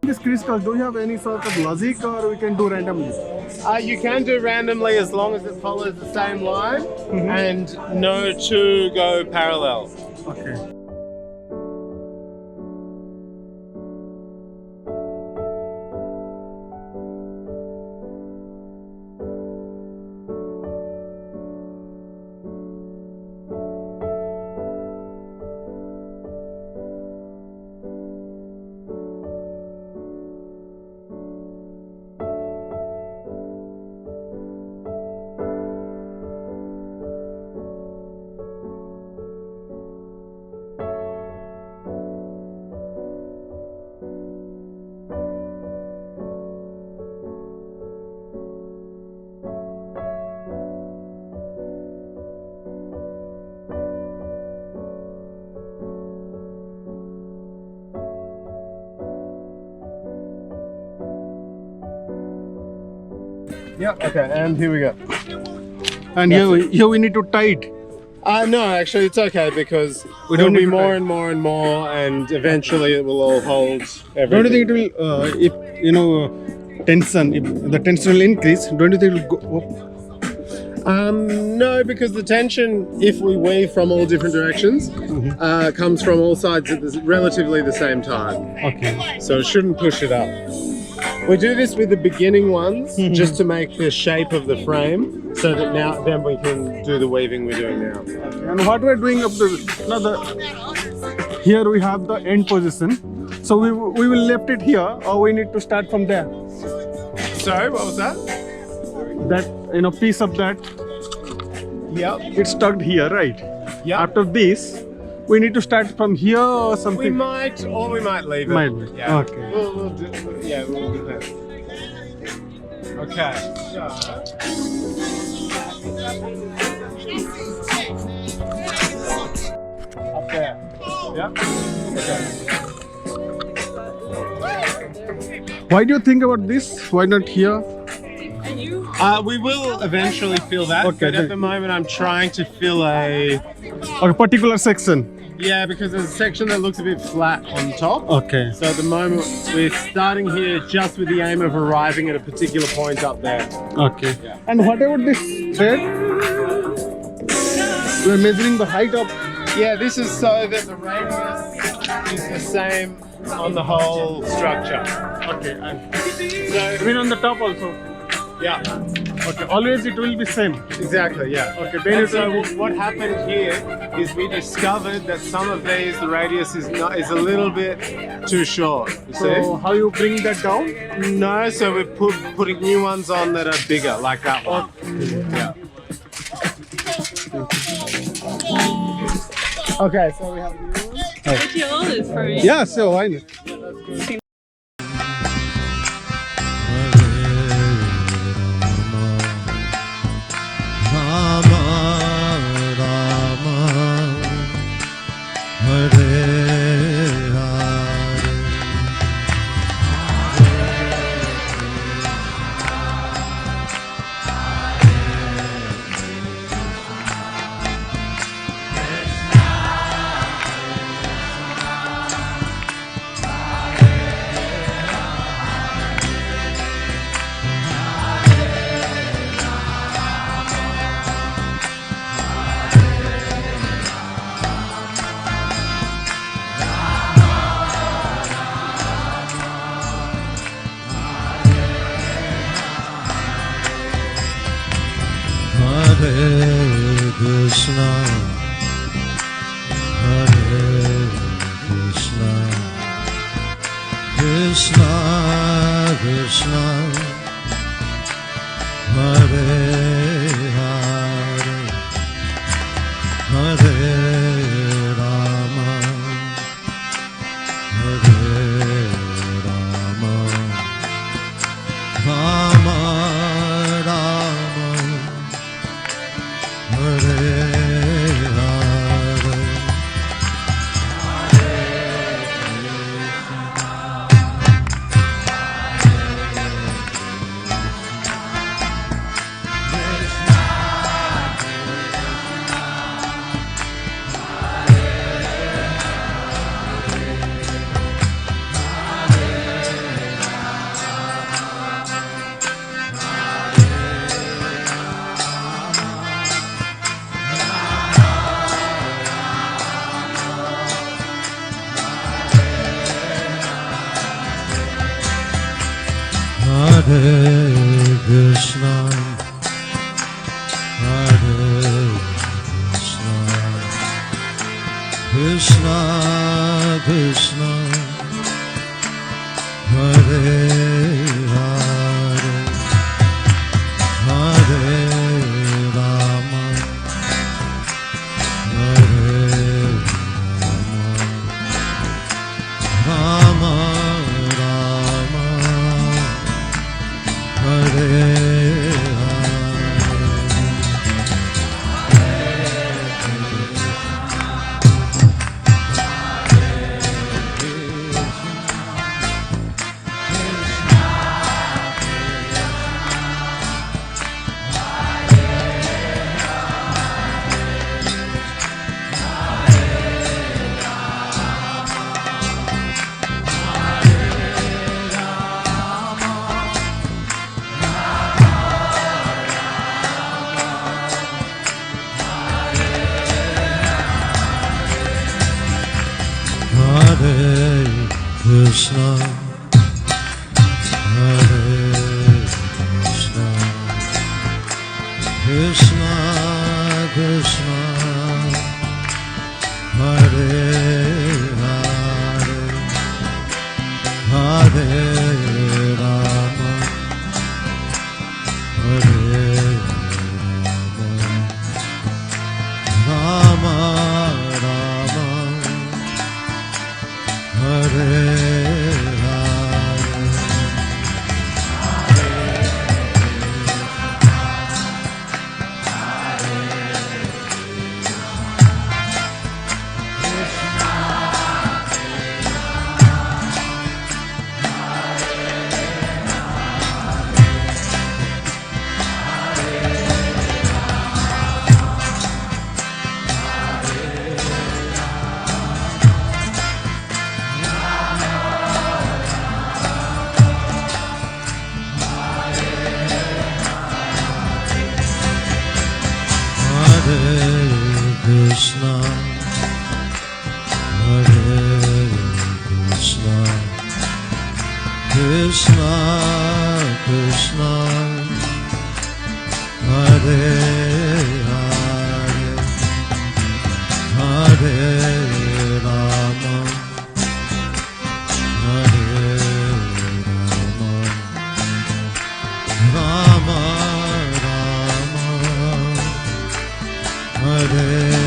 This crystals, do you have any sort of logic, or we can do randomly? You can do randomly as long as it follows the same line and no two go parallel. Okay. Yeah. Okay, and here we go. And here we need to tie it. No, actually, it's okay because We there'll don't be need to more tie. and more and more, and eventually it will all hold everything. Don't you think it will, if you know, tension, if the tension will increase, don't you think it will go up? No, because the tension, if we weave from all different directions, comes from all sides at relatively the same time. Okay. So it shouldn't push it up. We do this with the beginning ones just to make the shape of the frame, so that then we can do the weaving we're doing now. And what we're doing up here we have the end position. So we will left it here, or we need to start from there. Sorry, what was that? That piece of that. Yeah. It's stuck here, right? Yeah. After this, we need to start from here or We something. might, or we might leave it. Might be. Yeah. Okay. We'll do that. Okay. Up there. Yeah. Why do you think about this? Why not here? We will eventually fill that, Okay, but then- at the moment I'm trying to fill a. Or a particular section? Yeah, because there's a section that looks a bit flat on top. Okay. So at the moment we're starting here just with the aim of arriving at a particular point up there. Okay. Yeah. And what about this thread? We're measuring the height of. Yeah, this is so that the radius is the same on the whole structure. Okay. And So even on the top also. yeah, Okay. Always it will be same. exactly. Yeah. Okay. Then And it will so be. what happened here is we discovered that some of these the radius is a little bit too short. You So see? how you bring that down? No, so we're putting new ones on that are bigger, like that one. Yeah. Okay, so we have Yeah. So why not? Krishna, Hare Krishna, Krishna Krishna, Hare Hare, Hare Rama, Hare Rama, Rama Rama, Hare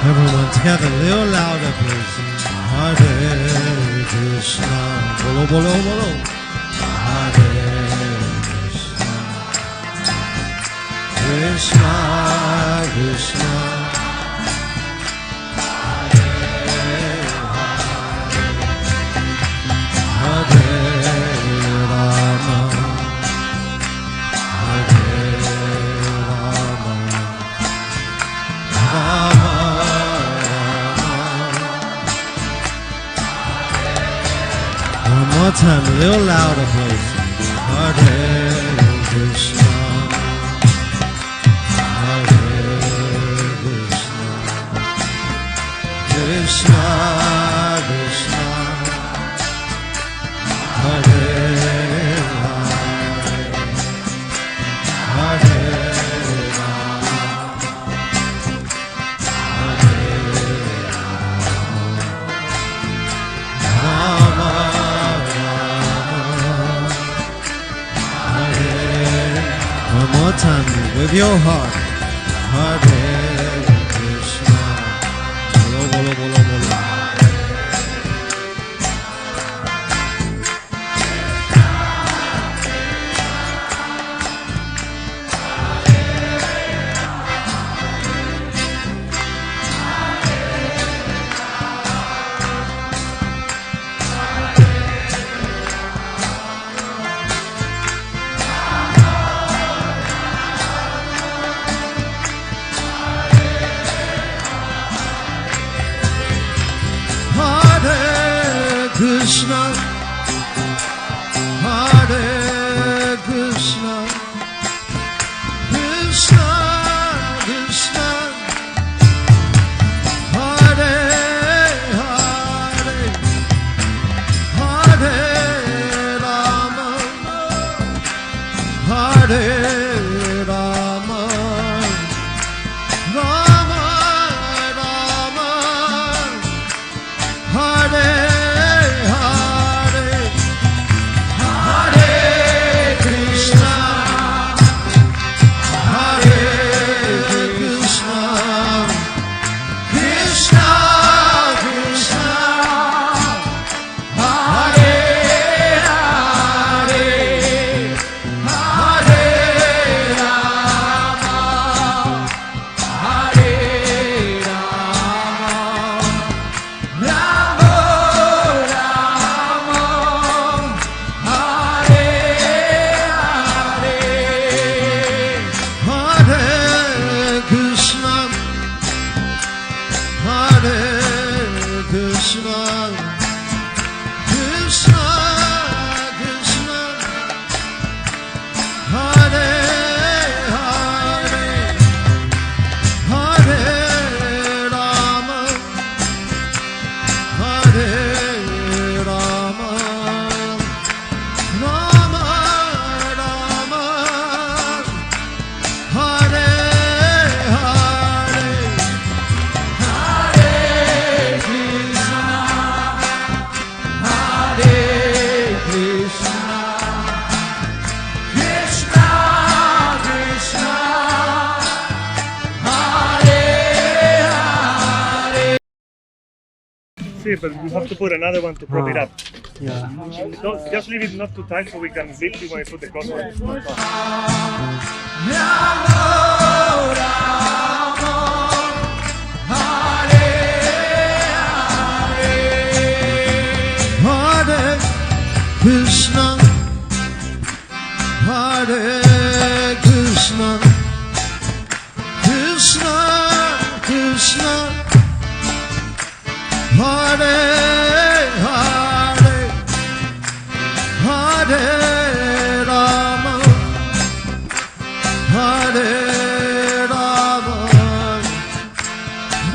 Everyone together, a little louder, please. Hare Krishna, bolo bolo bolo. Hare Krishna, Krishna Krishna, Hare Rama, Hare Rama, Rama. One more time, a little louder, please. Hare Krishna, Hare Krishna, Krishna Krishna, Hare Hare, Hare Rama, Hare Rama. One more time with your heart. Hare Krishna. Bolo bolo bolo bolo. Krishna, Hare Krishna, Krishna Krishna, Hare Hare, Hare Rama, Hare Rama, Rama Rama, Hare Hare here, but you have to put another one to prop it up. Yeah. Don't, just leave it not too tight so we can build it when we put the cross one. Hare Krishna, Hare Krishna, Krishna Krishna, Hare Hare, Hare Rama, Hare Rama,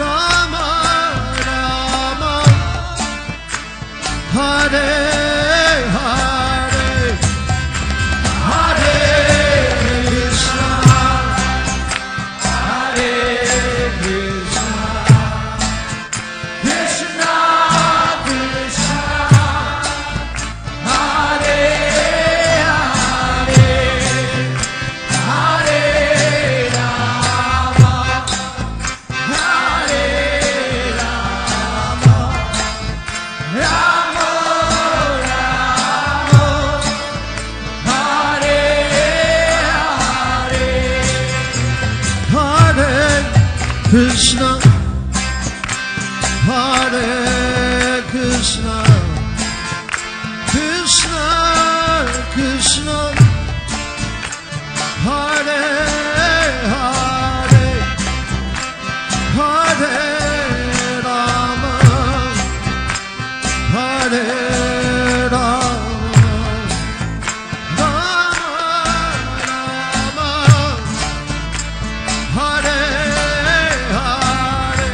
Rama Rama, Hare Hare, Hare Krishna, Hare Krishna, Krishna Krishna, Hare Hare, Hare Rama, Hare Rama, Rama Rama, Hare Hare, Hare Krishna, Hare Krishna, Krishna Krishna, Hare Hare, Hare Rama, Hare Rama, Rama Rama, Hare Hare,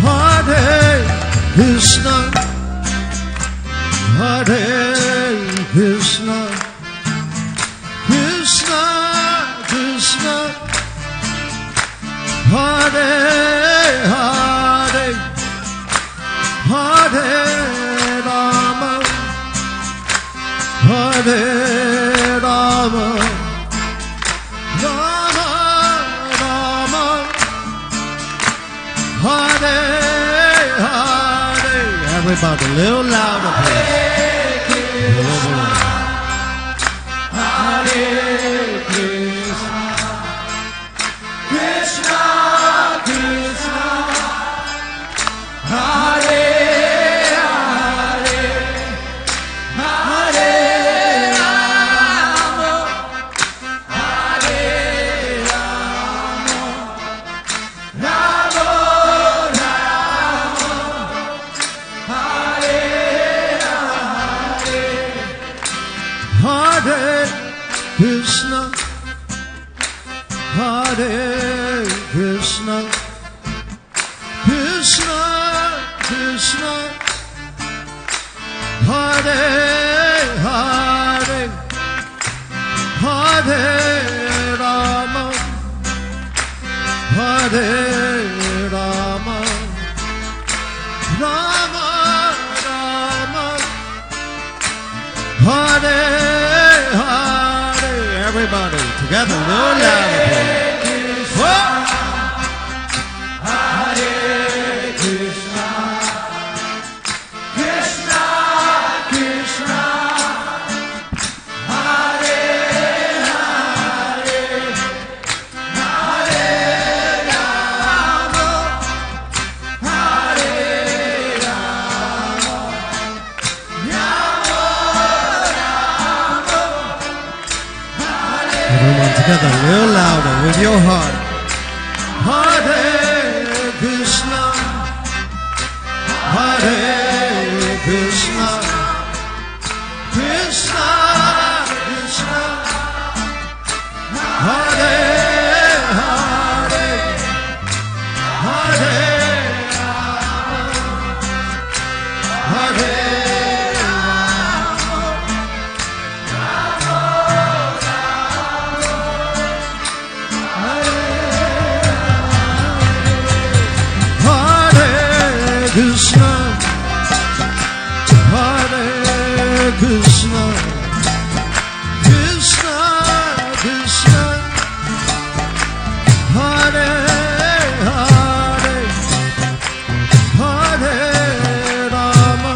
Hare Krishna, Hare Krishna, Krishna Krishna, Hare Hare, Hare Rama, Hare Rama, Rama Rama, Hare Hare. Everybody, a little louder, please. A little louder. Hare Krishna, Krishna Krishna, Hare Hare, Hare Rama, Hare Rama, Rama Rama, Hare Hare, Hare Krishna, Hare Krishna, Krishna Krishna, Hare Hare, Hare Rama, Hare Rama, Rama Rama, Hare Hare. Everybody together, a little louder, please. Whoa! Hare Krishna, Krishna Krishna, Hare Hare, Hare Rama, Hare Rama, Rama Rama, everyone together, a little louder with your heart. Hare Krishna, Hare Krishna, Krishna Krishna, Hare Hare, Krishna, Krishna Krishna, Hare Hare, Hare Rama,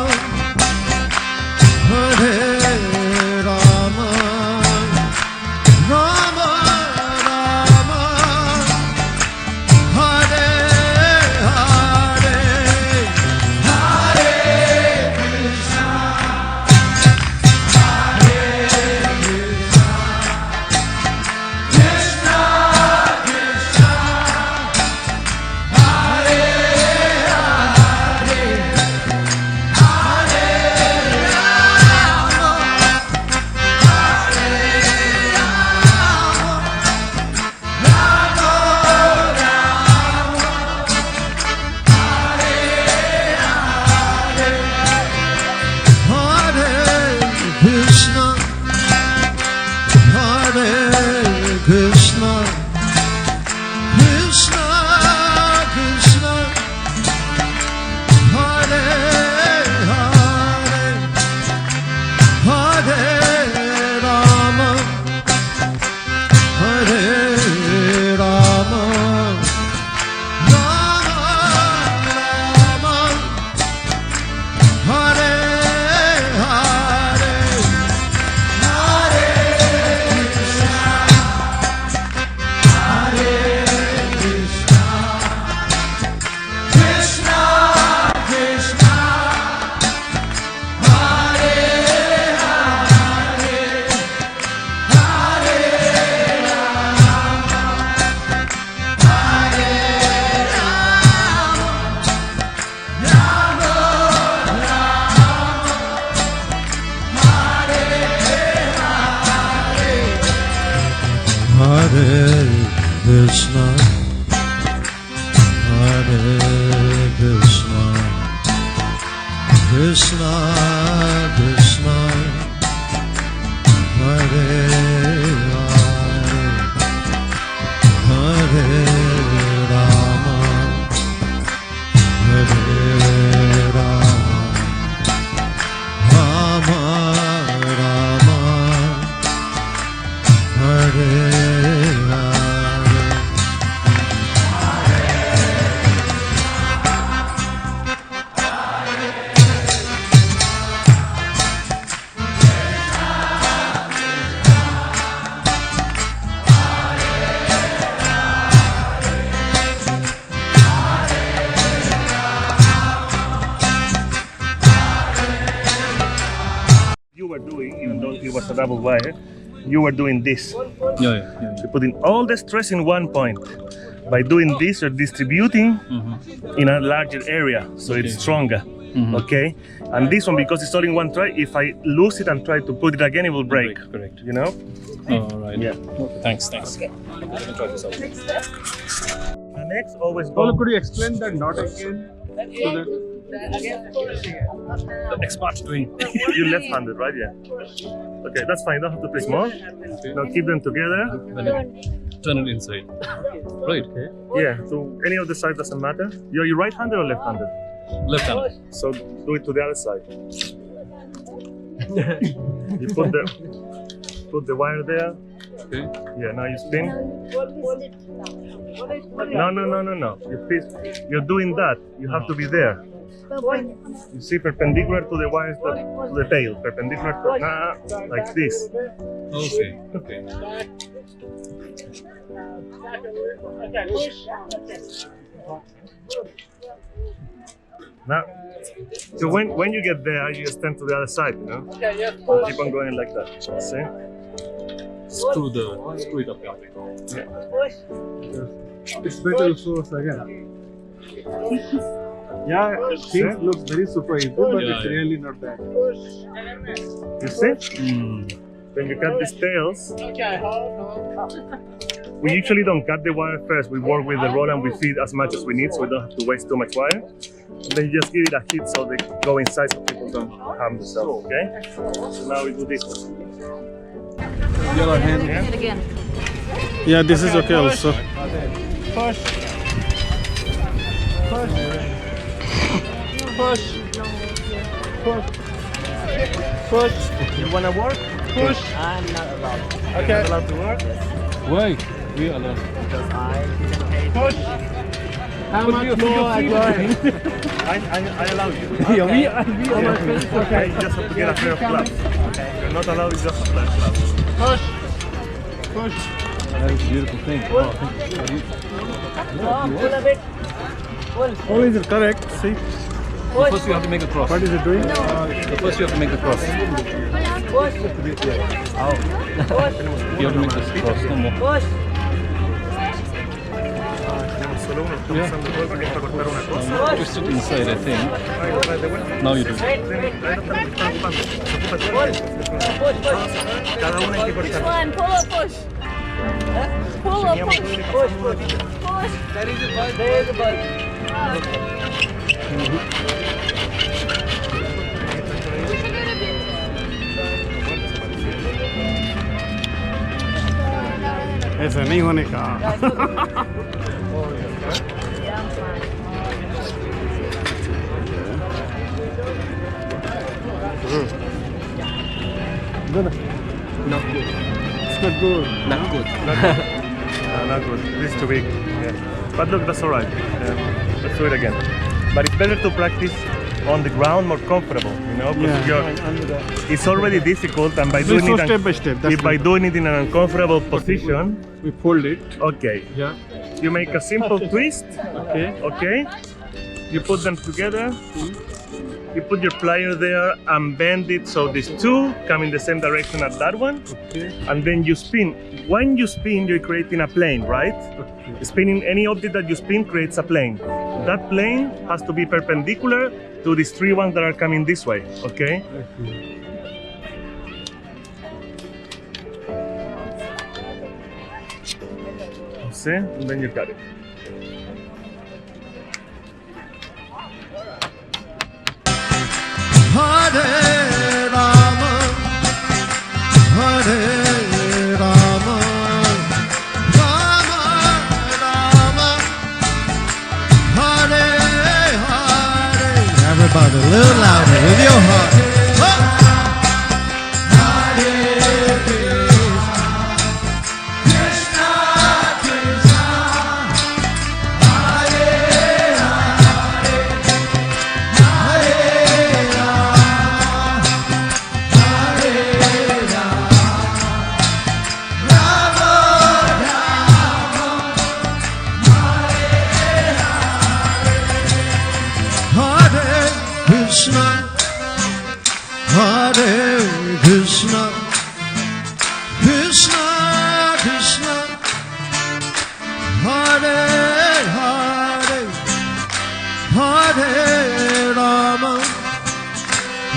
Hare Rama, Rama Rama, Hare Hare, Hare Krishna, Krishna Krishna, Hare Hare, Hare Rama, Hare Rama, Hare Krishna, Hare Krishna, Krishna Krishna, Hare Hare, Hare Rama, Hare Rama, Rama Rama, Hare Hare, Hare Krishna, Hare Krishna, Krishna Krishna, Hare Hare, Hare Rama, Hare Rama, Hare Krishna, Hare Krishna, Krishna Krishna, Hare Hare, Hare Rama, Hare Rama, Rama Rama, Hare Hare. You were doing, even though it was a double wire, you were doing this. Yeah. You're putting all the stress in one point. By doing this, you're distributing in a larger area, so it's stronger. Okay, and this one, because it's all in one try, if I lose it and try to put it again, it will break. Correct. You know? All right. Yeah. Okay, thanks. Okay. I can try this out. And next, always go. Could you explain that knot again? The expert doing. You're left-handed, right? Yeah. Okay, that's fine. You don't have to play small. Now keep them together. Turn it inside. Right. Yeah. So any of the side doesn't matter. You're you right-handed or left-handed? Left-handed. So do it to the other side. You put the wire there. Okay. Yeah. Now you spin. No. You're doing that. You have to be there. You see, perpendicular to the wires, to the tail. Perpendicular to like this. Okay. Now, so when you get there, you just turn to the other side, you know? Keep on going like that. See? Screw it up. It's better to show us again. Yeah, things look very super easy, but it's really not bad. You see? When you cut these tails, we usually don't cut the wire first. We work with the roll and we feed as much as we need, so we don't have to waste too much wire. And then you just give it a hit so they go inside so people don't harm themselves, okay? So now we do this one. The other hand. Yeah, this is okay also. Push. Push. Push. Push. Push. You wanna work? Push. I'm not allowed. Okay. Not allowed to work? Why? We alone. Because I didn't pay. Push. How much more I going? I allow you. We Okay. You just have to get a pair of gloves. Okay. You're not allowed to just wear gloves. Push. Push. That is a beautiful thing. How is it correct? See? First you have to make a cross. What is it doing? First you have to make the cross. You have to make this cross. No more. Twist it inside, I think. Now you do. One, pull or push. Pull or push. Push. There is a bulb. There is a bulb. ऐसा नहीं होने का. Not good. It's not good. Not good. Not good. This is too big. Yeah. But look, that's alright. Let's do it again. But it's better to practice on the ground, more comfortable, you know, because it's already difficult, and by So doing it step by step. That's by doing it in an uncomfortable position, we fold it. okay. Yeah. You make a simple twist. Okay. Okay. You put them together. You put your plier there and bend it so these two come in the same direction as that one. Okay. And then you spin. When you spin, you're creating a plane, right? Okay. Spinning any object that you spin creates a plane. That plane has to be perpendicular to these three ones that are coming this way, okay? See? And then you got it. Hare Rama, Hare Rama, Rama Rama, Hare Hare. Everybody, a little louder with your heart. Krishna, Hare Krishna, Krishna Krishna, Hare Hare, Hare Rama,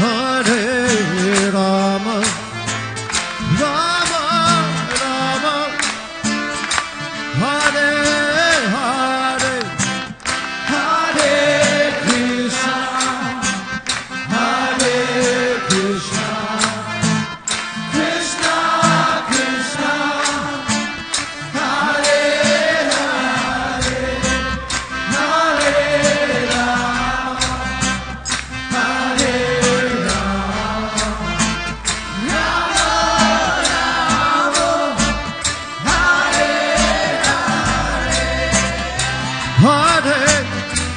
Hare Rama, Rama Rama, Hare Hare, Hare Krishna.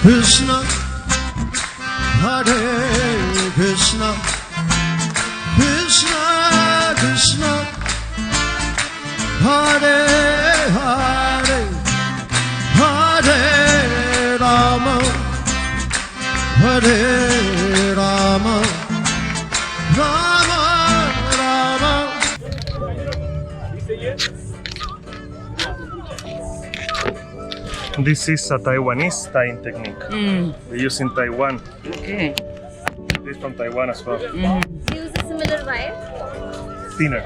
Krishna, Hare Krishna, Krishna Krishna, Hare Hare, Hare Rama, Hare Rama, Rama Rama. This is a Taiwanese tying technique. We use in Taiwan. Okay. This from Taiwan as well. Use a similar wire. Thinner.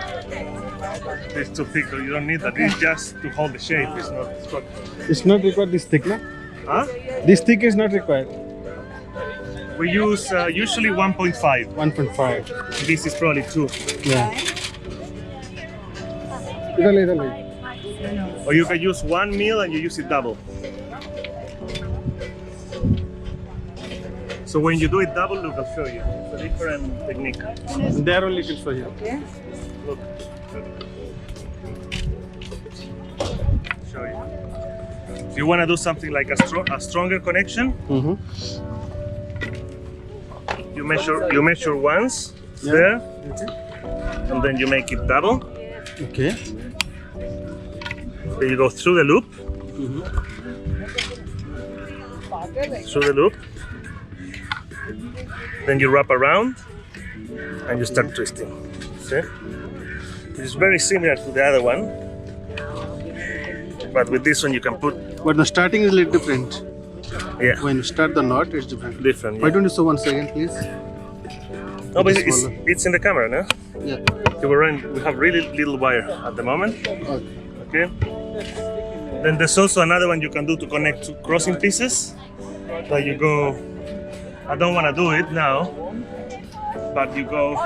This too thick, you don't need that. This is just to hold the shape. It's not structure. It's not required this thick, na? Huh? This thick is not required. We use usually 1.5. 1.5. This is probably 2. Yeah. इधर. Or you can use 1 mil and you use it double. So when you do it double, look, I'll show you. It's a different technique. They are only can show you. Look. Show you. If you want to do something like a stronger connection, you measure once there, and then you make it double. Okay. Then you go through the loop. Through the loop. Then you wrap around and you start twisting. See? It's very similar to the other one, but with this one you can put. But the starting is a little different. Yeah. When you start the knot, it's different. Different. Why Yeah. don't you show 1 second, please? No, but It's it's in the camera now. Yeah. Okay, we have really little wire at the moment. Okay. Then there's also another one you can do to connect two crossing pieces. That you go. I don't want to do it now, but you go.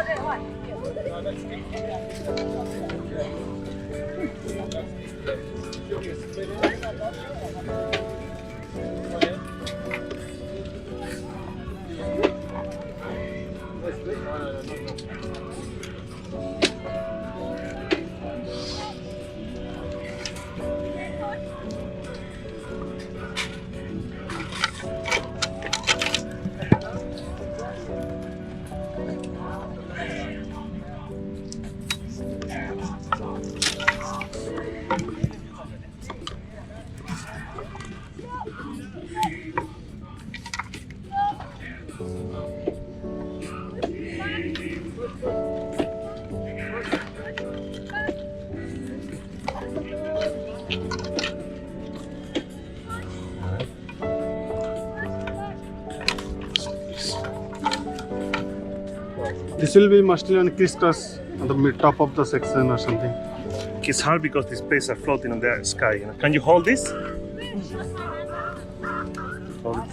This will be mostly on crisscross on the top of the section or something. It's hard because these plates are floating on the sky. You know? Can you hold this?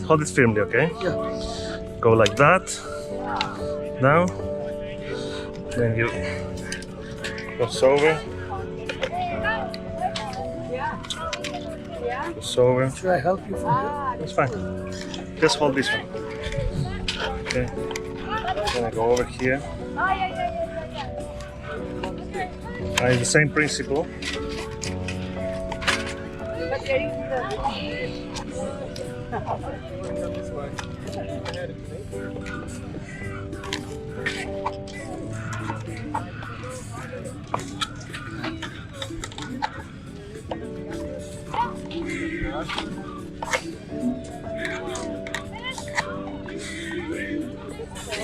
Hold it firmly, okay? Yeah. Go like that. Now. Then you cross over. Cross over. Should I help you from here? That's fine. Just hold this one. Okay. Then I go over here. It's the same principle.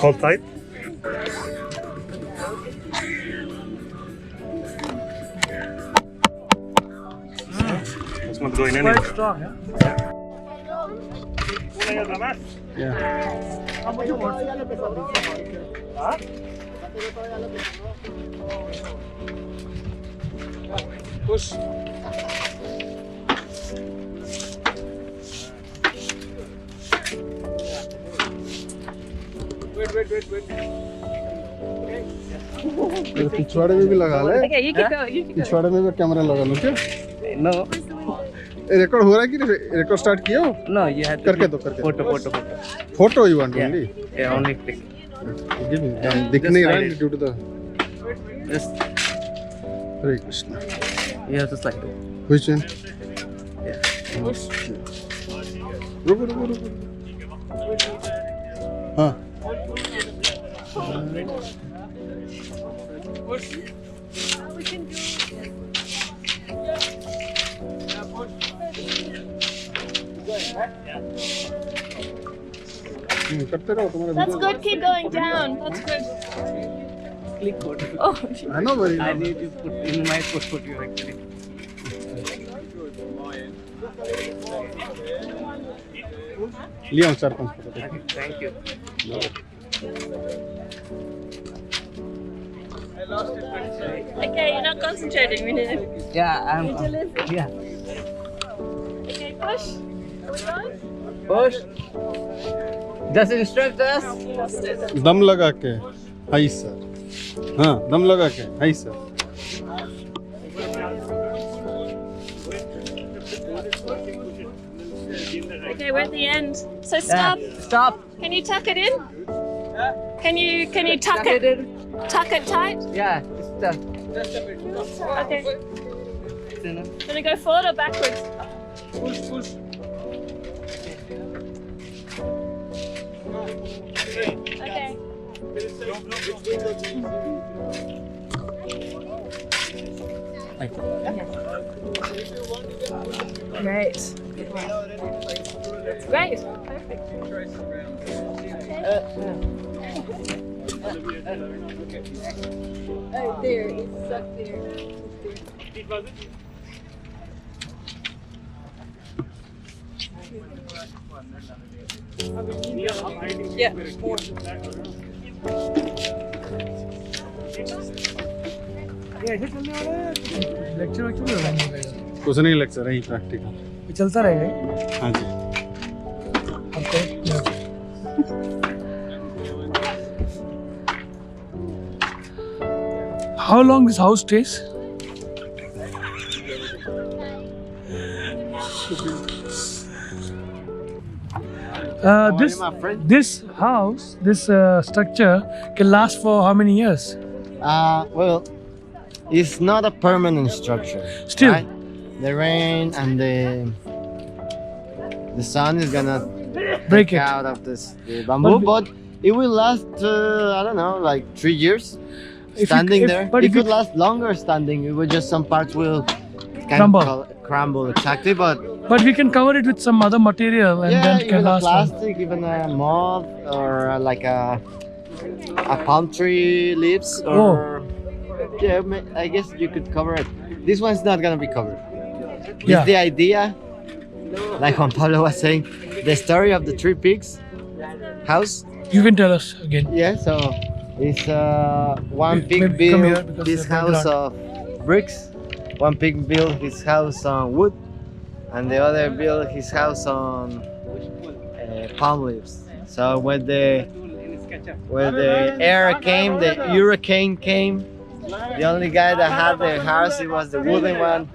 Hold tight. It's not going anywhere. Quite strong, huh? Push. Wait. पिछवाड़े में भी लगा ले। Okay, you keep going. You keep going. पिछवाड़े में भी camera लगा लो क्या? No. रिकॉर्ड हो रहा है कि रिकॉर्ड स्टार्ट किया हो? No, you have to करके do दो करके। photo. Photo you want Yeah. Only? Yeah, only click. Give me. दिख नहीं रहा है slide it. Due to the Just Hare Krishna. you have to slide it. Which one? Yeah. रुको। हाँ। करते रहो तुम्हारा That's good. Keep going down. That's good. Click photo. Oh. I know very I need to put in my portfolio actually. लिया 4-5 photo. Thank you. Okay, you're not concentrating. We need. Yeah, I'm. Need to listen. Yeah. Okay, push. Are we going? Push. Just instruct us. दम लगा के high sir. हाँ, दम लगा के high sir. Okay, we're at the end. So stop. Stop. Can you tuck it in? Can you tuck it? Tuck it tight? Yeah. Okay. Gonna go forward or backwards? Push. Okay. Great. Great. Perfect. Oh, there. It's stuck there. Yeah. Lecture वेक्चर भी होगा इनका? कुछ नहीं lecture है, practical ये चलता रहेगा। हाँ जी। How long this house stays? This house, this structure can last for how many years? Well, it's not a permanent structure. Still. right? The rain and the sun is gonna Break take it. out of the bamboo, but it will last. I don't know, like 3 years. Standing there. It could last longer standing. It will just some parts will crumble exactly, but we can cover it with some other material and then it can even a last. plastic, even a moth or like a palm tree leaves or yeah, I guess you could cover it. This one's not gonna be covered. Yeah. It's the idea, like Juan Pablo was saying, the story of the Three Pigs house. You can tell us again. Yeah, so it's one pig Maybe come here built because this the house background. of bricks, one pig built his house on wood, and the other built his house on palm leaves. So when the hurricane came, the only guy that had the house, it was the wooden one.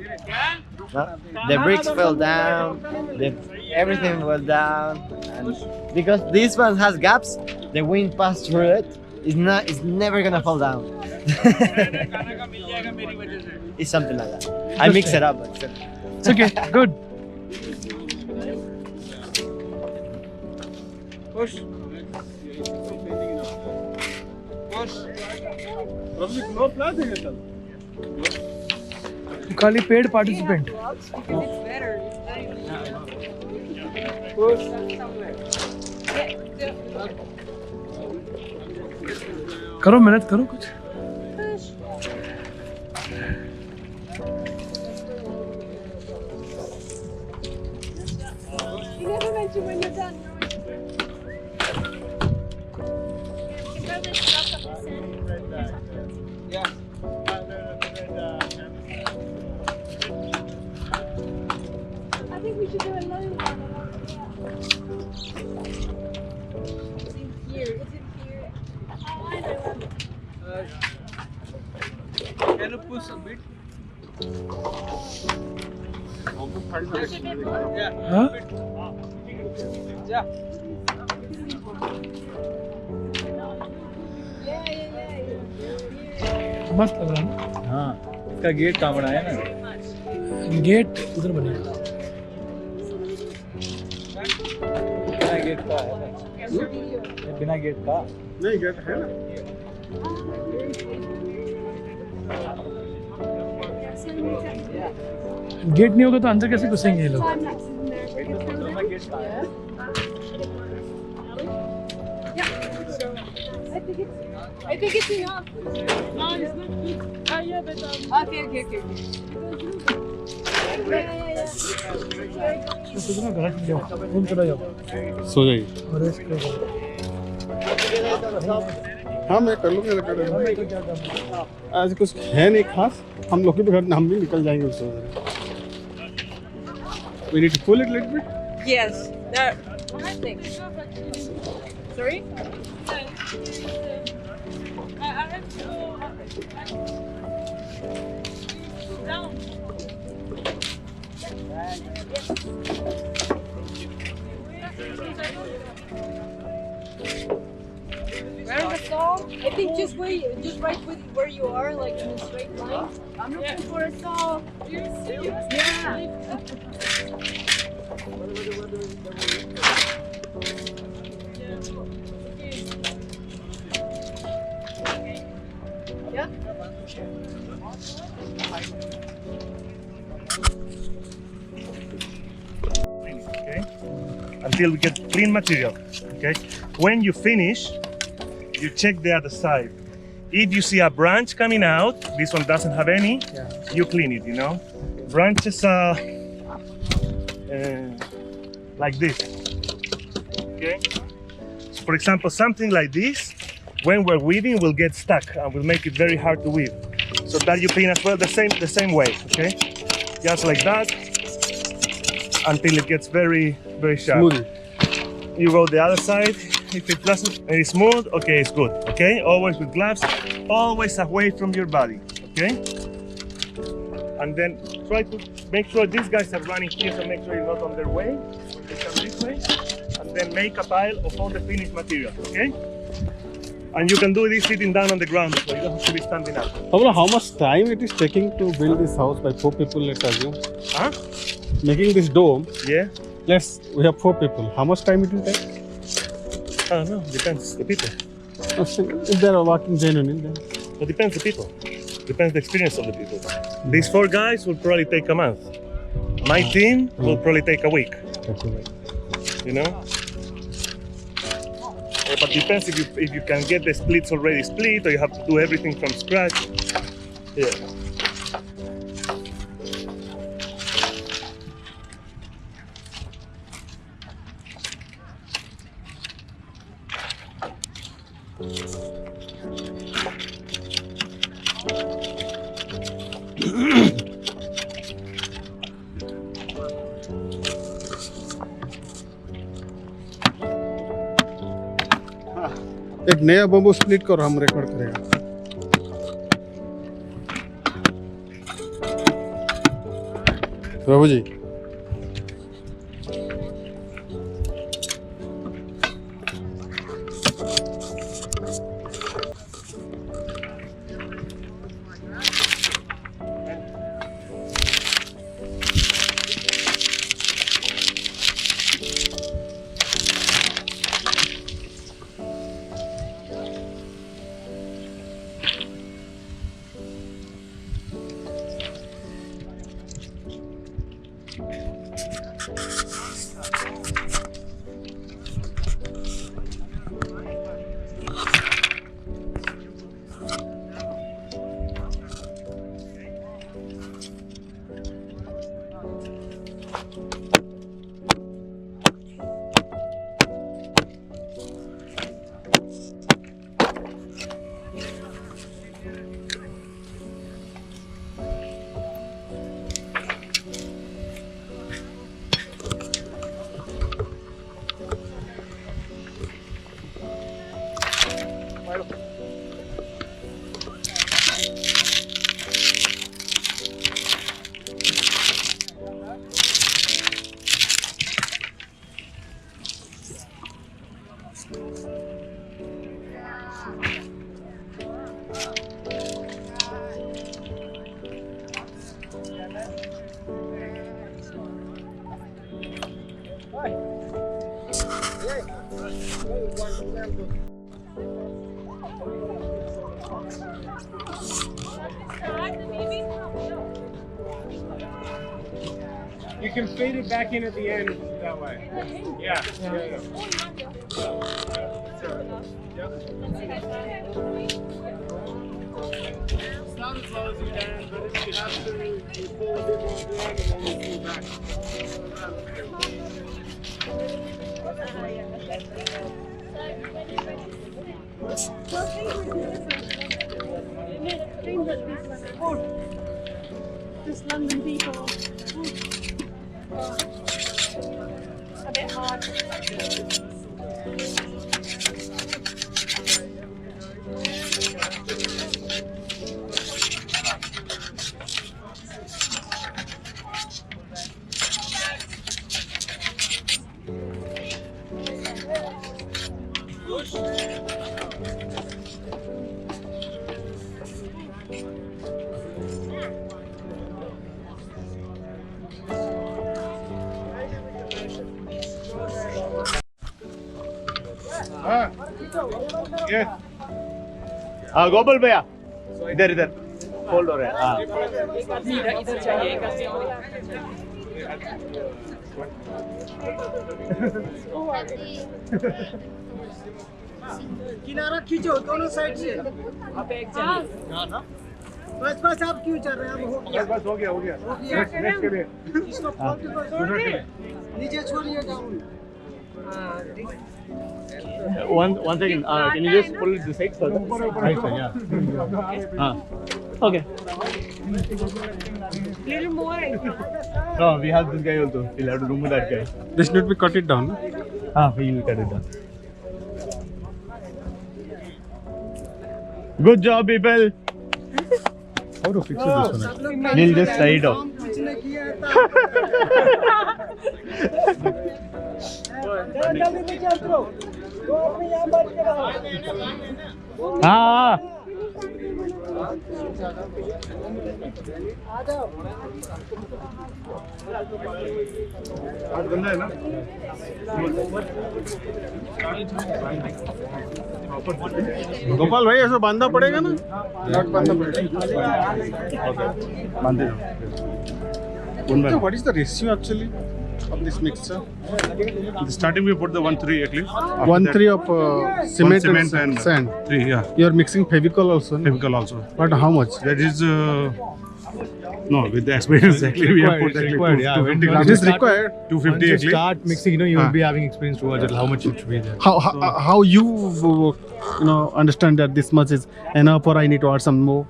No? The bricks fell down, everything fell down, and because this one has gaps, the wind passed through it. It's never gonna fall down. It's something like that. I mix it up. It's okay. Good. Push. खाली paid participant. करो मेहनत करो कुछ. You never mention when you're done. You can throw this stuff up this end. Yeah. I think we should do a low one. It's in here. Oh, I know. Can you push a bit? Push a bit more. Yeah. Huh? Yeah. मस्त लग रहा है ना. हाँ, इसका gate कहाँ बनाया ना? गेट उधर बनेगा. बिना गेट का है ना? बिना गेट का नहीं, गेट है ना. गेट नहीं होगा तो अंदर कैसे घुसेंगे ये लोग? I think it's enough. No, it's not. Oh, yeah, but okay. कितना गलत जाओ, घूम चला जाओ. सो जाइए. और इसको हाँ, मैं कर लूँगा. आज कुछ है नहीं खास. हम लोग भी घर हम भी निकल जाएंगे उससे. We need to pull it a little bit. Yes. There. Sorry? I have to go down. Yes. I think just right with where you are, like in a straight line. I'm looking for a saw. Yeah. Okay, until we get clean material. Okay, when you finish, you check the other side. If you see a branch coming out, this one doesn't have any, you clean it, you know. Branches are like this. Okay, so for example, something like this, when we're weaving, will get stuck and will make it very hard to weave. So that you clean as well the same way. Okay, just like that until it gets very sharp. Smooth. You go the other side. If it doesn't, it's smooth, okay, it's good. Okay, always with gloves, always away from your body. Okay, and then try to make sure these guys are running here, so make sure you're not on their way. They come this way, and then make a pile of all the finished material. Okay, and you can do this sitting down on the ground, so you don't have to be standing up. Pablo, how much time it is taking to build this house by 4 people, let's assume? Huh? Making this dome. Yeah. We have 4 people. How much time it will take? I don't know, depends the people. If they are working genuinely, then. It depends the people. Depends the experience of the people. These 4 guys will probably take a month. My team will probably take a week. You know? But depends if you can get the splits already split or you have to do everything from scratch. Yeah. एक नया bamboo split करो, हम record करेगा। बाबू जी You can fade it back in at the end that way. Yeah. Start as low as you can, but if you have to, you pull a bit more at the end and then you pull back. Just London people. A bit hard. Yes. Gopal भैया इधर इधर fold हो रहा है. इधर चाहिए. किनारा खींचो दोनों साइड से. बस आप क्यों चल रहे हैं? बस हो गया नेक्स्ट के लिए. इसको नीचे छोड़िए down. One second. Can you just pull it this side further? Right side, yeah. Okay. Little more. No, we have this guy also. We'll have to remove that guy. This need to cut it down. We'll cut it down. Good job, people. How to fix this one? We'll just tie it off. जल्दी नीचे उतरो. वो अपने यहाँ बैठ के रहो. हाँ. आ जाओ. गंदा है ना? गोपाल भाई ऐसा बांधना पड़ेगा ना? नट बांधना पड़ेगा. बांध दो. What is the ratio actually of this mixture? Starting we put the 1-3 at least. 1-3 of cement and sand. 3, yeah. You are mixing Fevicol also. Fevicol also. But how much? That is no, with the experience actually we have put that required, yeah. When It is required. 250 Once you at least. start mixing, you will be having experience towards it, how much it should be there. How you understand that this much is enough or I need to add some more?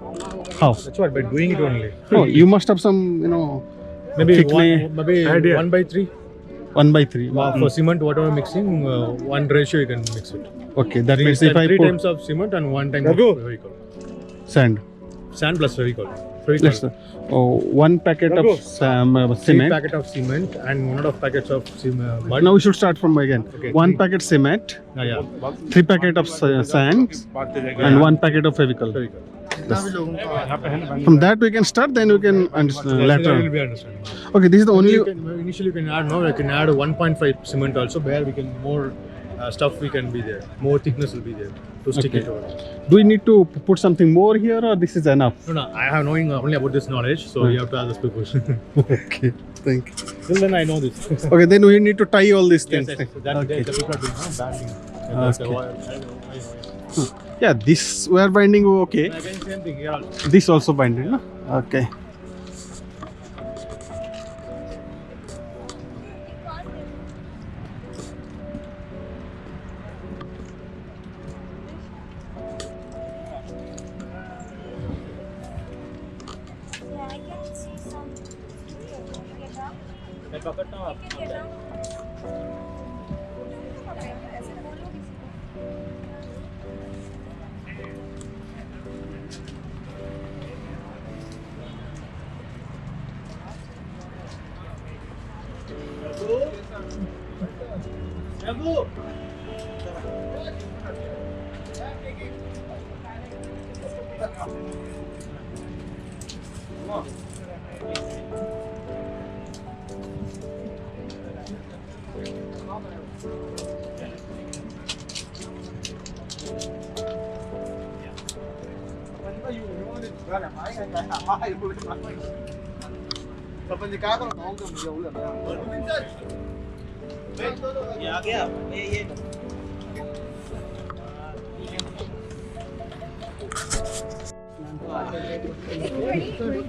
How? That's what, by doing it only. No, you must have some Maybe thickly 1/3. 1/3. For cement, whatever mixing, one ratio you can mix it. Okay, that means if I three put times of cement and 1 time of Fevicol. sand. Sand plus Fevicol. Let's 1 packet of cement. 3 packet of cement and 1.5 packets of cement. Now we should start from again. Okay, 1 packet cement, Yeah. 3 packet of sand, and 1 packet of Fevicol. From that we can start, then we can understand later. Will be understanding. Okay, this is the only. Initially, you can add more. You can add 1.5 cement also. Where we can more stuff we can be there. More thickness will be there to stick Okay. it over. Do we need to put something more here, or this is enough? No, I have knowing only about this knowledge, so you have to ask the people. Okay, thank you. Till then, I know this. Okay, then we need to tie all these things. Yes, so that Okay. the people are doing banding. Yeah, this we are binding okay. Again, same thing here also. This also binding, no? Okay.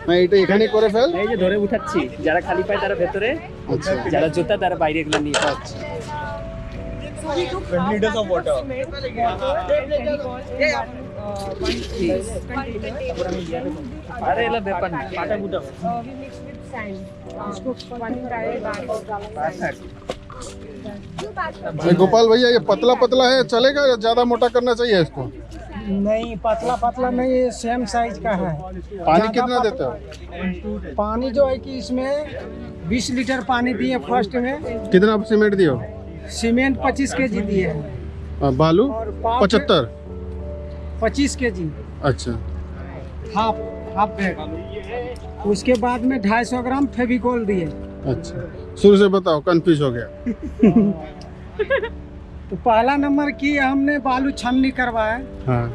না এটা এখানে করে fail. এই যে ধরে উঠাচ্ছি, যারা খালি পায় তারা ভেতরে, যারা জুতা তারা বাইরে এগুলো নিয়ে পাচ্ছে। Liters of water. আরে এলা ব্যাপার না, পাটা গুটাও। गोपाल भैया ये पतला पतला है, चलेगा या ज्यादा मोटा करना चाहिए इसको? नहीं, पतला पतला नहीं, ये सेम साइज का है। पानी कितना देते हो? पानी जो है कि इसमें 20 लीटर पानी दिए फर्स्ट में। कितना सीमेंट दियो? सीमेंट 25 केजी दिए हैं। बालू और 75। 25 केजी अच्छा, हाफ बैग। उसके बाद में 250 ग्राम फेविकोल दिए। अच्छा शुरू से बताओ, कंफ्यूज हो गया। तो पहला नंबर की हमने बालू छन्नी करवाया। हाँ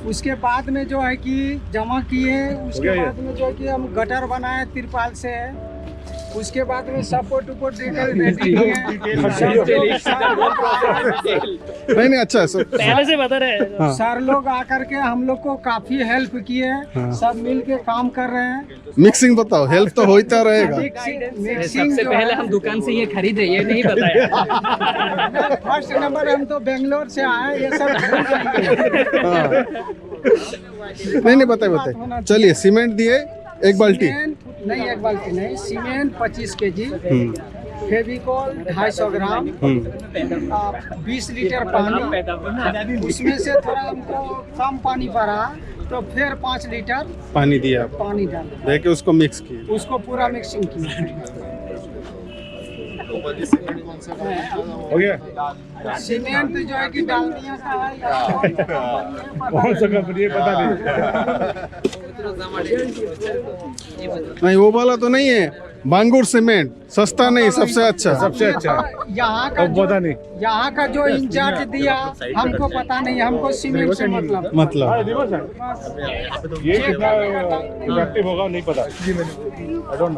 उसके बाद में जो है कि जमा किए, उसके बाद में जो है कि हम गटर बनाए तिरपाल से। उसके बाद में सपोर्ट उपोर्ट देकर रेडी किए। नहीं अच्छा है सर, पहले से बता रहे हैं। सर लोग आकर के हम लोग को काफी हेल्प किए। सब मिल के काम कर रहे हैं। मिक्सिंग बताओ, हेल्प तो होता रहेगा। सबसे पहले हम दुकान से ये खरीदे, ये नहीं बताया। फर्स्ट नंबर हम तो बेंगलोर से आए, ये सब नहीं बताए। चलिए सीमेंट दिए, एक बाल्टी नहीं, एक बाल्टी नहीं, सीमेंट 25 kg, फेविकॉल 250 ग्राम, 20 लीटर पानी। उसमें से थोड़ा हमको कम पानी पड़ा तो फिर 5 लीटर पानी दिया, पानी डाल देके उसको मिक्स किए, उसको पूरा मिक्सिंग किया। हो गया। सीमेंट जो है कि डालमिया का है, कौन सा कंपनी है पता नहीं, वो वाला तो नहीं है। बांगुर सीमेंट सस्ता नहीं, सबसे अच्छा। यहाँ का पता नहीं, यहाँ का जो इंचार्ज दिया हमको पता नहीं, हमको सीमेंट से मतलब ये कितना इफेक्टिव होगा नहीं पता। आई डोंट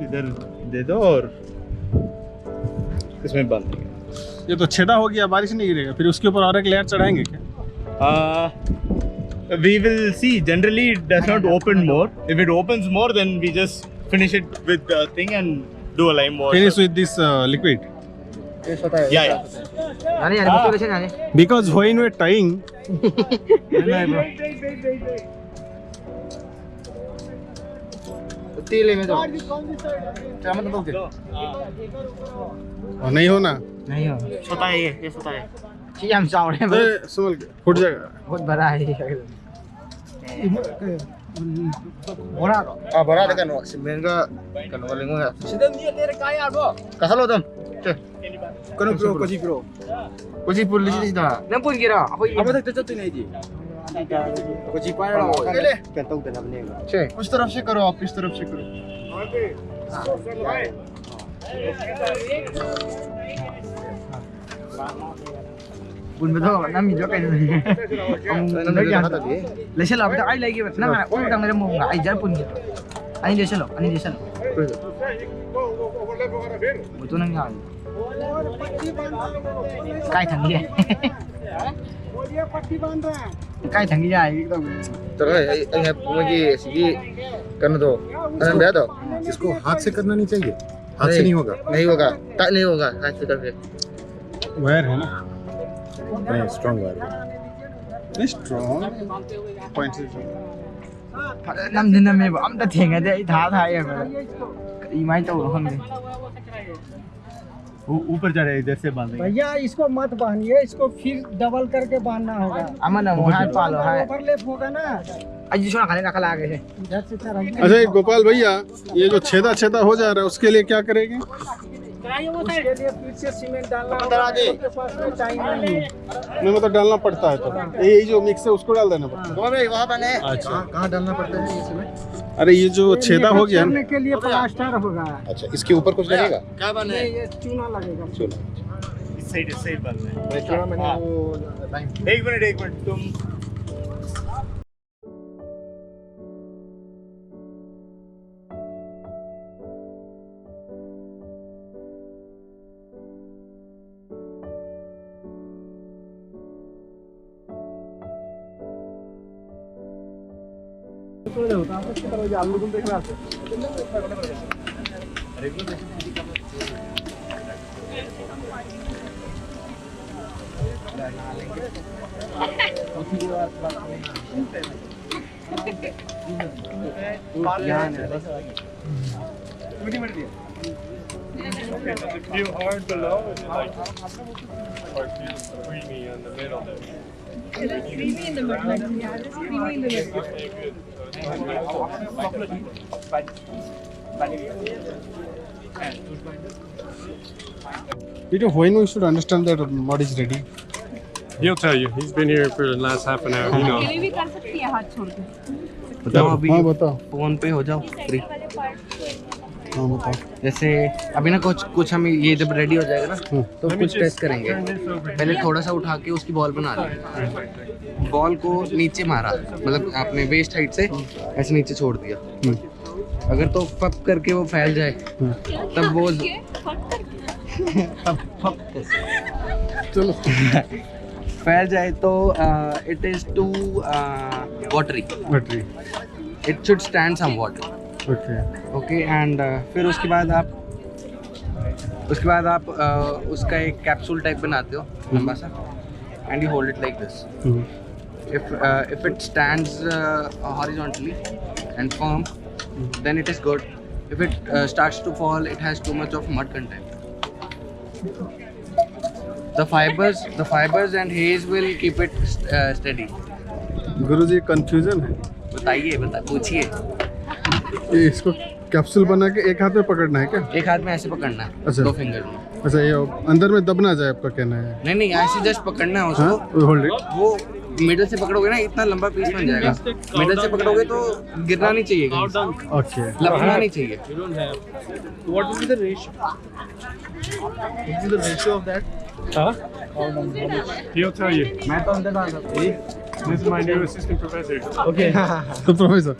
इधर दे दो और इसमें बंद। ये तो छेदा हो गया, बारिश नहीं गिरेगा, फिर उसके ऊपर और एक लेयर चढ़ाएंगे क्या? We will see. Generally, it does not open more. If it opens more, then we just finish it with the thing and do a lime wash. Finish with this liquid. Yeah. Because when we're tying, नहीं होना, नहीं हो, छोटा है ये छोटा है। ठीक है, हम चाव रहे हैं, संभल के फूट जाएगा। बहुत बड़ा है बड़ा देखा नो सीमेंट का कनो लेंगे सीधे नहीं तेरे काय आगो कसलो तुम कनो प्रो कोची प्रो लीजिए सीधा नम पुन गिरा अब तक तो नहीं जी कोची पाया ले कहता हूं तेरा बनेगा छे उस तरफ से करो, आप इस तरफ से करो। Bun betul, nami juga kayak ini. Kamu yang lesel apa? Ada lagi, nah, orang orang ada mau nggak? Ajar pun gitu. Ani lesel, ani lesel. Betul nggak? Kai thằng kia. Kai thằng kia एकदम. Terus, ini punya segi करना दो, अरे बैठ दो। इसको हाथ से करना नहीं चाहिए, हाथ से नहीं होगा, नहीं होगा, नहीं होगा हाथ से करके। वायर है ना? नहीं, स्ट्रॉन्ग वायर नहीं, स्ट्रॉन्ग पॉइंट से। năm दिन में हम तो ठेंगे थे, था है मेरा। इमाई तो हम ऊपर चढ़े, इधर से बांधेंगे। भैया इसको मत बांधिए, इसको फिर डबल करके बांधना होगा। अमन हाथ पालो है, ओवरलैप होगा ना। आज जो खाने का खला आ गए इधर से तरह। अच्छा गोपाल भैया, ये जो छेदा हो जा रहा है उसके लिए क्या करेंगे? उसके लिए फिर से सीमेंट डालना होगा, आपके पास में टाइम नहीं है। नहीं मतलब डालना पड़ता है, तो ये जो मिक्स है उसको डाल देना पड़ता है। वहाँ बने। अच्छा, कहाँ डालना पड़ता है ये सीमेंट? अरे ये जो छेदा हो गया करने के लिए प्लास्टर होगा। अच्छा, इसके ऊपर कुछ लगेगा? क्या बने? ये चूना लगेगा। इस साइड बंद है। चूना मैंने वो लाइन। एक मिनट तुम You hard below and then like creamy in the middle. It is creamy in the middle. Yeah, it is creamy in the middle. You know when we should understand that mud is ready? He'll tell you. He's been here for the last half an hour. He knows. अकेले भी कर सकती है हाथ छोड़ के। बताओ अभी हाँ बताओ फोन पे हो जाओ फ्री। हाँ बताओ जैसे अभी ना कुछ हम ये जब रेडी हो जाएगा ना तो कुछ टेस्ट करेंगे। पहले थोड़ा सा उठा के उसकी बॉल बना ली, बॉल को नीचे मारा, मतलब आपने वेस्ट हाइट से ऐसे नीचे छोड़ दिया। अगर तो पप करके वो फैल जाए तब वो चलो फैल जाए तो it is too watery, it should stand some water. Okay and फिर उसके बाद आप उसका एक कैप्सूल टाइप बनाते हो लंबा सा and you hold it like this. if it stands horizontally and firm then it is good. If it starts to fall, it has too much of mud content. The fibers and haze will keep it steady. Guruji confusion है। बताइए पूछिए। ये इसको capsule बना के एक हाथ में पकड़ना है क्या? एक हाथ में ऐसे पकड़ना है। अच्छा। 2 फिंगर में। अच्छा ये अंदर में दब ना जाए आपका कहना है? नहीं ऐसे जस्ट पकड़ना है उसको। Hold it. वो मिडल से पकड़ोगे ना इतना लंबा पीस बन जाएगा। मिडल से पकड़ोगे तो गिरना नहीं चाहिए, ओके लपकना नहीं चाहिए। What will be the ratio? What will be the ratio of that? Huh? He'll tell you. मैं तो अंदर डाल सकता हूँ। This is my new assistant professor. Okay. So professor,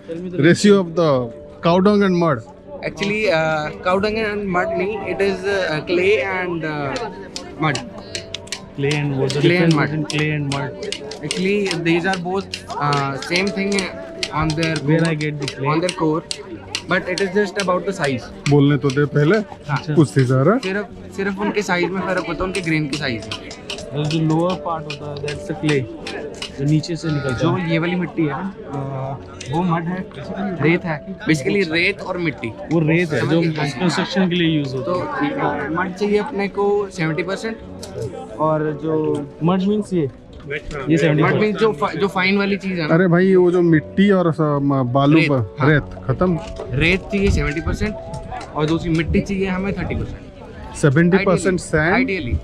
ratio of the cow dung and mud. Actually, cow dung and mud nahi, it is clay and mud. Clay and what? The Clay and difference mud. between clay and mud. Actually, these are both same thing on their Where I get the clay? on their core, but it is just about the size. बोलने तो दे पहले पूछती जा रहा। सिर्फ उनके size में फर्क होता है, उनके ग्रेन के साइज में। जो लोअर पार्ट होता है that's the clay, जो नीचे से निकलता जो है। ये वाली मिट्टी है वो मड है, रेत है, बेसिकली रेत और मिट्टी। वो रेत है जो कंस्ट्रक्शन के लिए यूज होता तो मड चाहिए अपने को 70% और जो मड मीन्स ये मड मीन्स जो फाइन वाली चीज है ना। अरे भाई वो जो मिट्टी और बालू रेत, हाँ। रेत खत्म। रेत चाहिए 70% और दूसरी मिट्टी चाहिए हमें 30%। 70% सैंड आइडियली,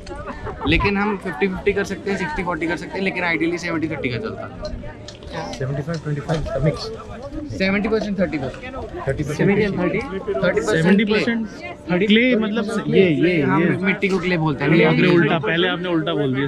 लेकिन हम 50-50 कर सकते हैं, 60-40 कर सकते हैं, लेकिन आइडियली 70-30 का चलता है। 75-25 का मिक्स। 70% 30%। 70% क्ले मतलब ये हम मिट्टी को क्ले बोलते हैं। आपने उल्टा, पहले आपने उल्टा बोल दिया।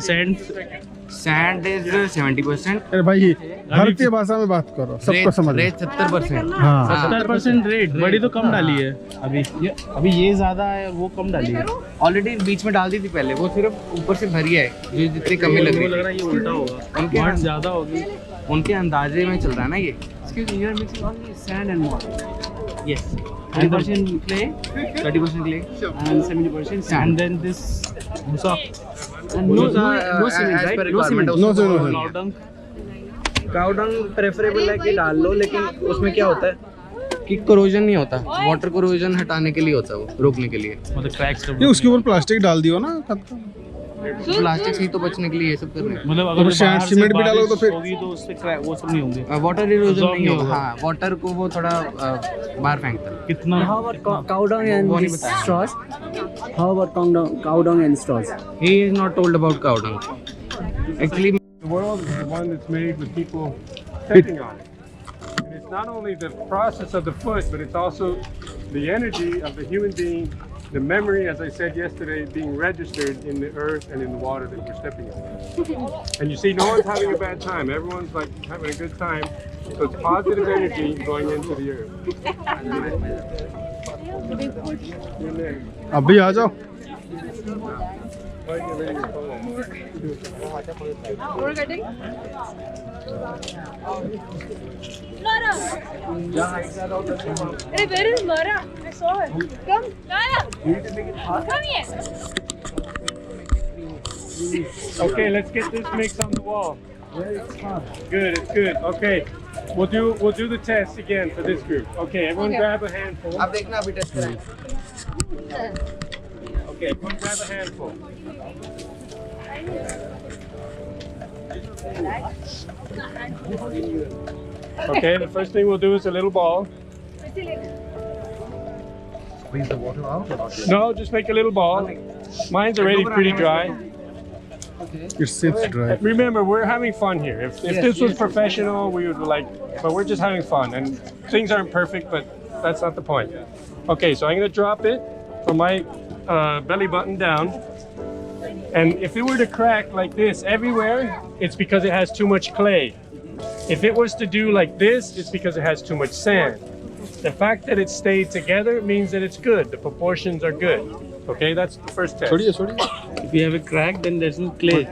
Sand is 70%। अरे भाई भारतीय भाषा में बात करो, सबको समझ। रेत 70%। हाँ 70% रेट बड़ी तो कम डाली है अभी ये ज्यादा है और वो कम डाली है। ऑलरेडी बीच में डाल दी थी पहले, वो सिर्फ ऊपर से भरी है जो जितनी कमी लग रही है। लग रहा है ये उल्टा होगा, उनके बहुत ज्यादा होगी। उनके अंदाजे में चल रहा है ना ये। Excuse me, you are mixing only sand and mud. Yes, 30% clay 30% clay and 70% sand. And then this musa And no cement, right? No cement. No sir cow dung cow dung preferable है कि डाल लो, लेकिन उसमें क्या होता है कि corrosion नहीं होता, वाटर कोरोजन हटाने के लिए होता है, वो रोकने के लिए। मतलब क्रैक्स ये उसके ऊपर प्लास्टिक डाल दियो ना, प्लास्टिक से ही तो बचने के लिए ये सब कर रहे हैं। मतलब और अगर शायद सीमेंट भी डालो तो फिर होगी तो उससे क्रैक वो सब नहीं होंगे। वाटर इरोजन Absorb नहीं नहीं होगा। होगा। हाँ, वाटर को वो थोड़ा बाहर फेंकता है। कितना How about cow dung and वो नहीं these बताया। straws? How about cow dung and straws? He is not told about cow dung. Actually, The world is one that's made with people stepping on it. And it's not only the process of the foot, but it's also the energy of the human being, the memory, as I said yesterday, being registered in the earth and in the water that we're stepping on. And you see, no one's having a bad time. Everyone's like having a good time. So it's positive energy going into the earth. अभी आ जाओ। We're getting. Mara. Hey, where is Mara? I saw her. Come, Mara. Come here. Okay, let's get this mix on the wall. Good, it's good. Okay, we'll do the test again for this group. Okay, everyone grab a handful. आप देखना अभी test करें। Okay, everyone grab a handful. Okay, the first thing we'll do is a little ball. Squeeze the water out or not? No, just make a little ball. Mine's already pretty dry. It sits dry. Remember, we're having fun here. If this was professional, we would but we're just having fun, and things aren't perfect, but that's not the point. Okay, so I'm gonna drop it from my belly button down, and if it were to crack like this everywhere, it's because it has too much clay. If it was to do like this, it's because it has too much sand. The fact that it stayed together means that it's good. The proportions are good. Okay, that's the first test. If you have a crack, then there's no clay.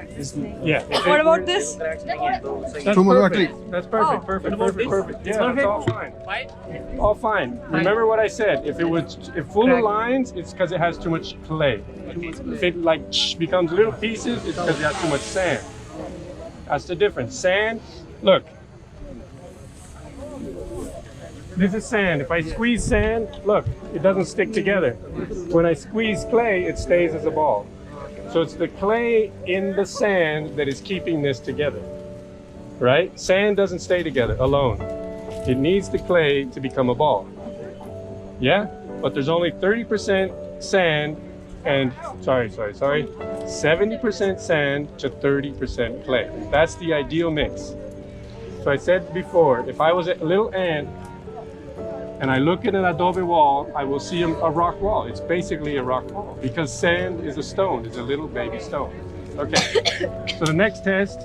Yeah. What about this? That's perfect. That's perfect. Oh. Perfect. Yeah, that's all fine. All fine. Remember what I said. If full of lines, it's because it has too much clay. If it becomes little pieces, it's because it has too much sand. That's the difference. Sand. Look. This is sand. If I squeeze sand, look, it doesn't stick together. When I squeeze clay, it stays as a ball. So it's the clay in the sand that is keeping this together, right? Sand doesn't stay together alone. It needs the clay to become a ball. Yeah? But there's only 30% sand and, 70% sand to 30% clay. That's the ideal mix. So I said before, if I was a little ant, and I look at an adobe wall, I will see a rock wall. It's basically a rock wall because sand is a stone, it's a little baby stone. Okay, so the next test,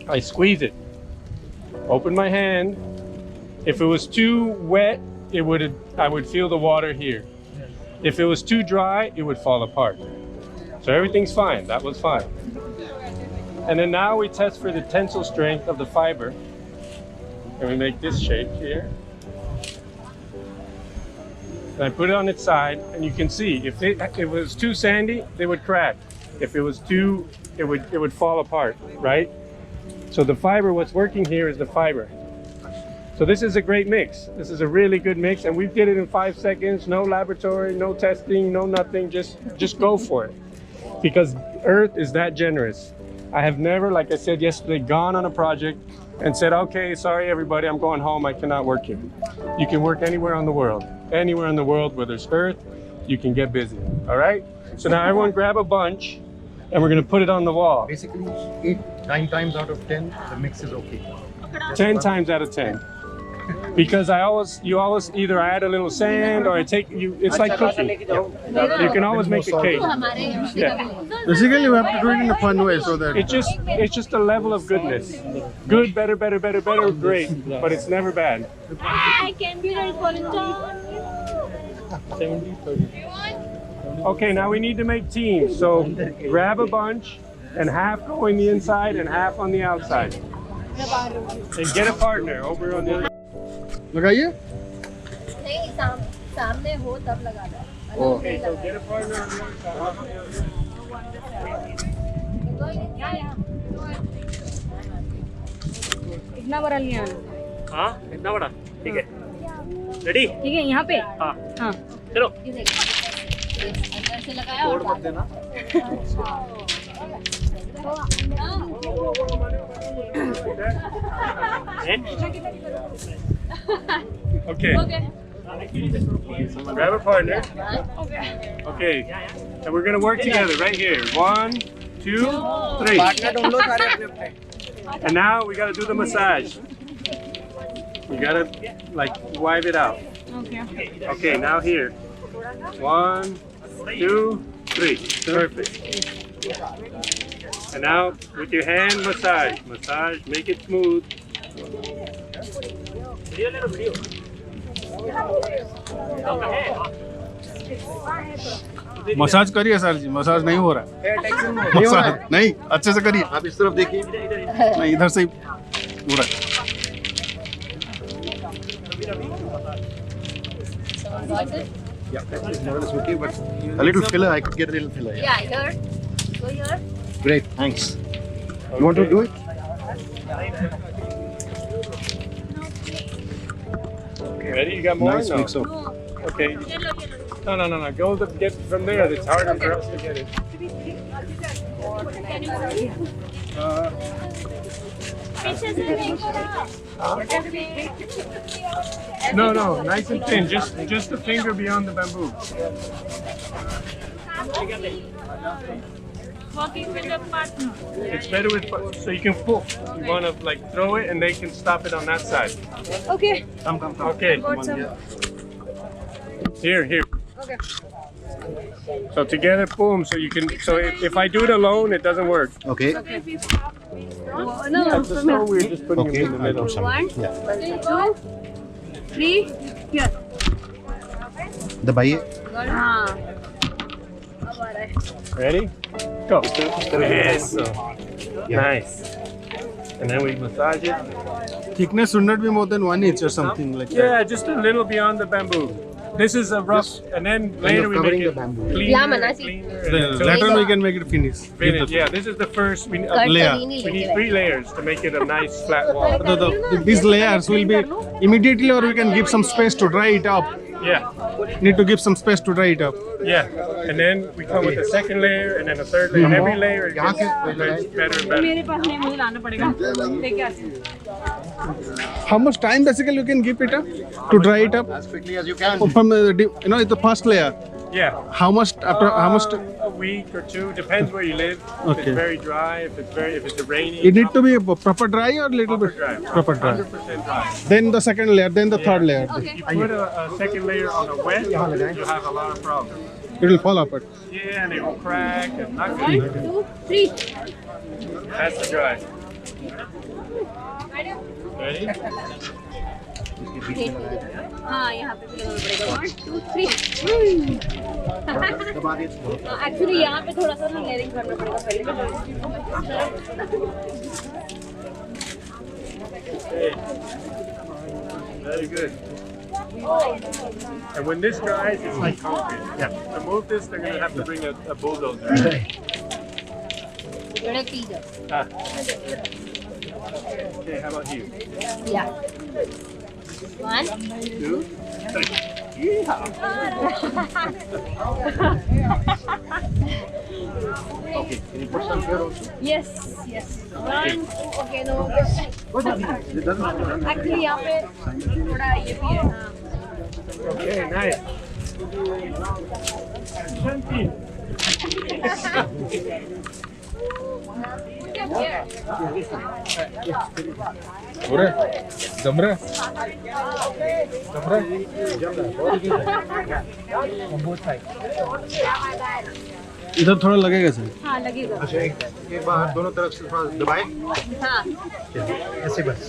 I squeeze it. Open my hand. If it was too wet, I would feel the water here. If it was too dry, it would fall apart. So everything's fine, that was fine. And then now we test for the tensile strength of the fiber. And we make this shape here. And I put it on its side, and you can see if it was too sandy, they would crack. If it was too, it would fall apart, right? So the fiber, what's working here is the fiber. So this is a great mix. This is a really good mix, and we did it in 5 seconds. No laboratory, no testing, no nothing. Just go for it, because Earth is that generous. I have never, like I said yesterday, gone on a project and said, okay, sorry everybody, I'm going home, I cannot work here. You can work anywhere in the world. Anywhere in the world where there's earth, you can get busy, all right? So now everyone grab a bunch, and we're gonna put it on the wall. Basically, 9 times out of 10, the mix is okay. 10 times out of 10. Because you always either add a little sand or it's like cooking. You can always make a cake. Yeah. Basically, we have to do it in a fun way so that it's just a level of goodness. Good, better, great, but it's never bad. I can be right for 70-30. Okay, now we need to make teams. So grab a bunch and half go in the inside and half on the outside. And get a partner over on the other. लगाइए. नहीं सामने हो तब लगाना. Okay, so get a partner on the other side. कितना बड़ा लिया? हाँ, इतना बड़ा. ठीक है. रेडी? ठीक है, यहाँ पे. हाँ. हाँ. चलो. अंदर से लगाया और मत देना. Okay. Grab a partner. Okay. And we're gonna work together right here. 1, 2, 3. And now we gotta do the massage. We gotta wipe it out. Okay, now here. 1, 2, 3. Perfect. And now with your hand, massage. Massage, make it smooth. Massage करिए sir जी. Massage नहीं हो रहा है. Massage नहीं, अच्छे से करिए. आप इस तरफ देखिए. नहीं, इधर से ही हो रहा है. Yeah, that's more or less okay, but a little filler, I could get a little filler. Yeah, here. Go here. Great, thanks. You want to do it? Ready? You got more? Nice no? mix up. Okay. No. Go get from there. It's harder for us to get it. No. Nice and thin. Just the finger beyond the bamboo. Working with a partner. It's better with, so you can pull. You want to like throw it and they can stop it on that side. Okay. Come. Okay. Got some. Here. Okay. So together, boom. So you can. So if I do it alone, it doesn't work. Okay. Okay. No. That's the stone. We're just putting Okay, them in the middle. 1, 2, 3. Here. दबाइए. हाँ. अब आ रहा है. Ready? Go. Yes. Nice. And then we massage it. Thickness should not be more than 1 inch or something like that. Yeah, just a little beyond the bamboo. This is a rough, and then later we make it cleaner. Then later on we can make it finish. Yeah, this is the first layer. We need 3 layers to make it a nice flat wall. These layers will be immediately, or we can give some space to dry it up. Yeah. Need to give some space to dry it up. Yeah, and then we come with a second layer and then a third layer. Every layer gets better and better. मेरे पास नहीं, मुझे लाना पड़ेगा. लेके आती हूँ. How much time basically you can give it up to dry it up? As quickly as you can. From it's the first layer. Yeah. How much after? How much? A week or 2, depends where you live. If Okay. it's very dry, if it's rainy. It need to be proper dry or little bit dry. proper dry. 100% dry. Then the second layer, then the third layer. You put a second layer on a wet, you have a lot of problems. It will fall apart. Yeah, and it will crack and not 1, good. 2, 3. That's the dry. Ready? हाँ, यहाँ पे भी लगाना पड़ेगा. 1, 2, 3. Actually यहाँ पे थोड़ा सा ना लेयरिंग करना पड़ेगा पहले. Very good. And when this dries, it's like concrete. Yeah. To move this, they're going to have to bring a bulldozer. Ah. Okay, how about you? Yeah. 1, 2, 3. Yeehaw. Okay. Can you put some here also? Yes. 1, 2. Okay, no. Actually यहाँ पे थोड़ा ये भी है. हाँ. Okay, nice. इधर थोड़ा लगेगा सर. हाँ लगेगा. अच्छा एक बार दोनों तरफ से थोड़ा दबाए. हाँ. ऐसे बस.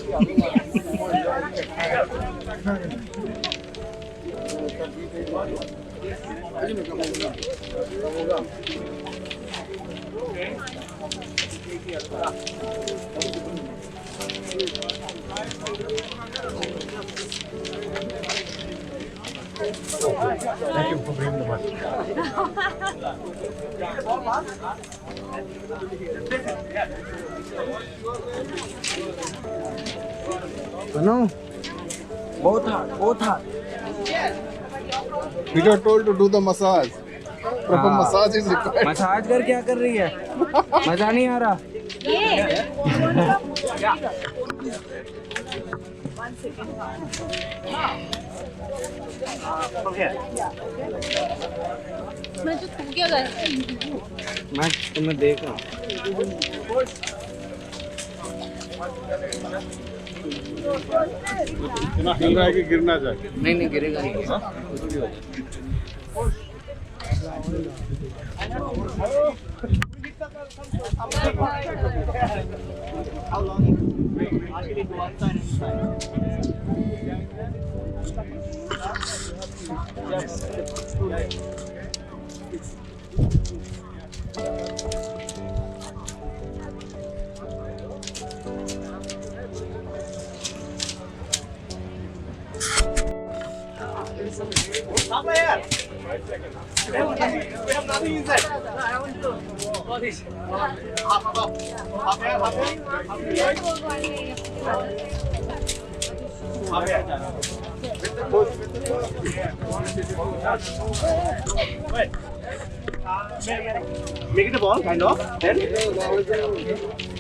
Thank you for bringing the money. No. Both hard. We are told to do the massage. Proper massage is required. Massage कर क्या कर रही है? मजा नहीं आ रहा. मैं जो तू क्या कर? मैं तुम्हें देख रहा हूँ. इतना हिल रहा है कि गिरना जाए. नहीं गिरेगा नहीं. Make it a ball, kind of. Then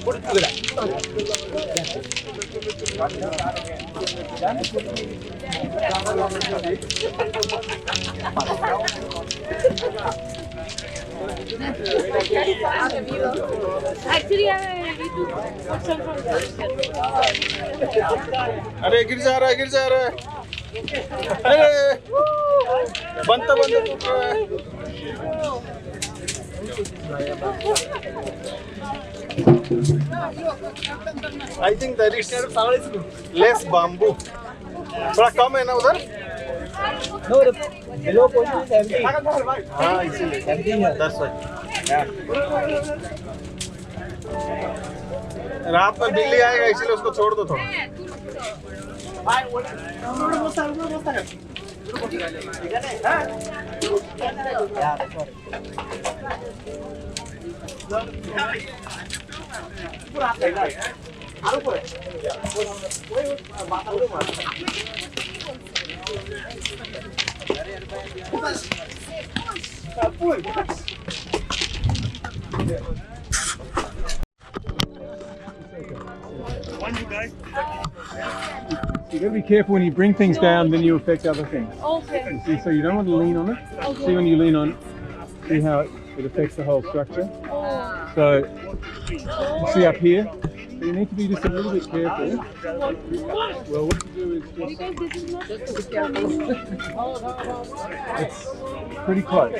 put it together. Actually, I need to put some from there. अरे गिर जा रहा है अरे बनता I think that is less bamboo. थोड़ा कम है ना उधर? No, the below portion is empty. हाँ इसीलिए Empty here. That's right. रात में बिल्ली आएगा इसीलिए उसको छोड़ दो थोड़ा. You gotta be careful when you bring things down, then you affect other things. Okay. You see, so you don't want to lean on it. Okay. See when you lean on it, see how it affects the whole structure. So you see up here, so you need to be just a little bit careful. Well, what you do is just, it's pretty close.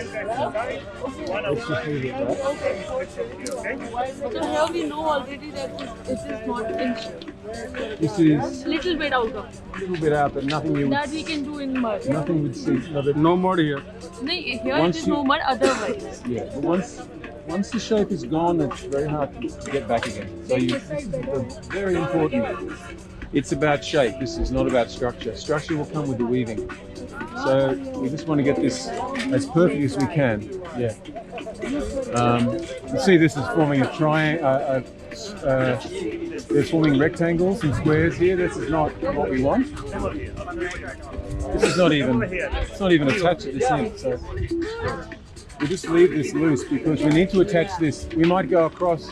Let's just leave it there. So here we know already that this is not inch. This is Little bit out of. a little bit out, but nothing you That would, we can do in mud. nothing would see. No mud here. No, here Once it is you- no mud otherwise. Yeah, but once the shape is gone, it's very hard to get back again. So this is very important. It's about shape. This is not about structure. Structure will come with the weaving. So we just want to get this as perfect as we can. Yeah. You see, this is forming a triangle. They're forming rectangles and squares here. This is not what we want. This is not even. It's not even attached to this end. So we just leave this loose because we need to attach this. We might go across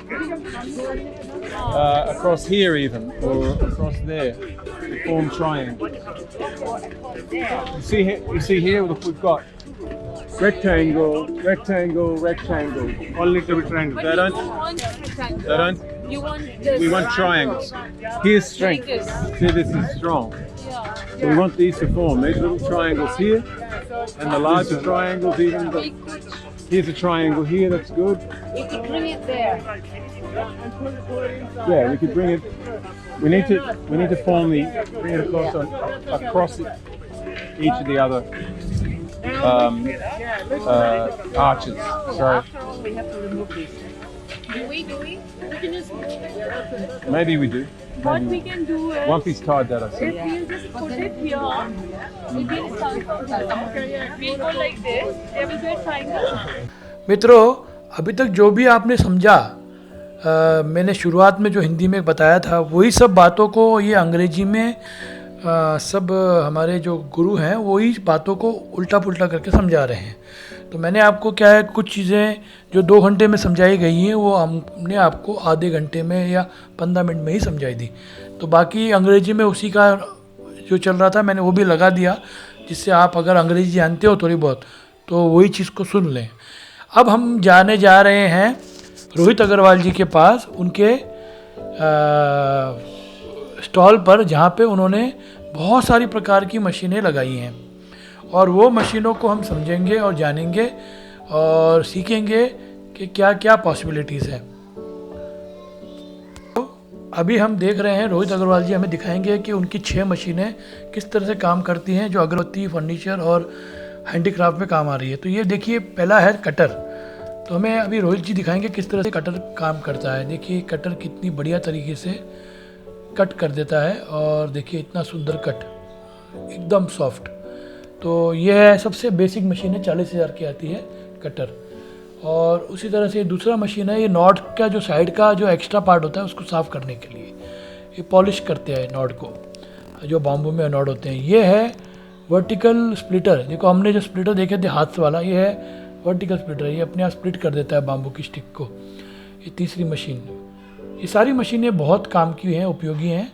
here even, or across there to form triangle. You see here, look, we've got rectangle, rectangle, rectangle. One little bit triangle. But They you don't. don't want rectangle. They don't. You want this. We want triangles. Here's strength. Like this. See, this is strong. Yeah. So we want these to form. These little triangles here, and the larger triangles even. Here's a triangle here. That's good. We could bring it there. Yeah, we could bring it. We need to form bring it across each of the other arches. So After all, we have to remove this. Do we? We can just maybe we do. what we can do is Once he's tied that, I if see. we'll just put it here, it will start from here. We'll go like this. There will be a triangle. मित्रों, अभी तक जो भी आपने समझा, मैंने शुरुआत में जो हिंदी में बताया था वही सब बातों को ये अंग्रेजी में सब हमारे जो गुरु हैं वही बातों को उल्टा पुल्टा करके समझा रहे हैं। तो मैंने आपको क्या है, कुछ चीज़ें जो 2 घंटे में समझाई गई हैं वो हमने आपको आधे घंटे में या 15 मिनट में ही समझाई दी। तो बाकी अंग्रेजी में उसी का जो चल रहा था मैंने वो भी लगा दिया, जिससे आप अगर अंग्रेजी जानते हो थोड़ी बहुत तो वही चीज़ को सुन लें। अब हम जाने जा रहे हैं रोहित अग्रवाल जी के पास, उनके स्टॉल पर, जहाँ पे उन्होंने बहुत सारी प्रकार की मशीनें लगाई हैं और वो मशीनों को हम समझेंगे और जानेंगे और सीखेंगे कि क्या क्या पॉसिबिलिटीज़ हैं। तो अभी हम देख रहे हैं रोहित अग्रवाल जी हमें दिखाएंगे कि उनकी 6 मशीनें किस तरह से काम करती हैं जो अगरबत्ती, फर्नीचर और हैंडीक्राफ्ट में काम आ रही है। तो ये देखिए, पहला है कटर। तो हमें अभी रोहित जी दिखाएंगे किस तरह से कटर काम करता है। देखिए कटर कितनी बढ़िया तरीके से कट कर देता है और देखिए इतना सुंदर कट, एकदम सॉफ्ट। तो ये है सबसे बेसिक मशीन है, 40,000 की आती है कटर। और उसी तरह से दूसरा मशीन है, ये नॉट का जो साइड का जो एक्स्ट्रा पार्ट होता है उसको साफ़ करने के लिए ये पॉलिश करते हैं नॉट को, जो बाम्बू में नॉट होते हैं। ये है वर्टिकल स्प्लिटर। देखो हमने जो स्प्लिटर देखे थे हाथ वाला, ये है वर्टिकल स्प्लिटर, ये अपने आप स्प्लिट कर देता है बाम्बू की स्टिक को। ये तीसरी मशीन। ये सारी मशीनें बहुत काम की हैं, उपयोगी हैं।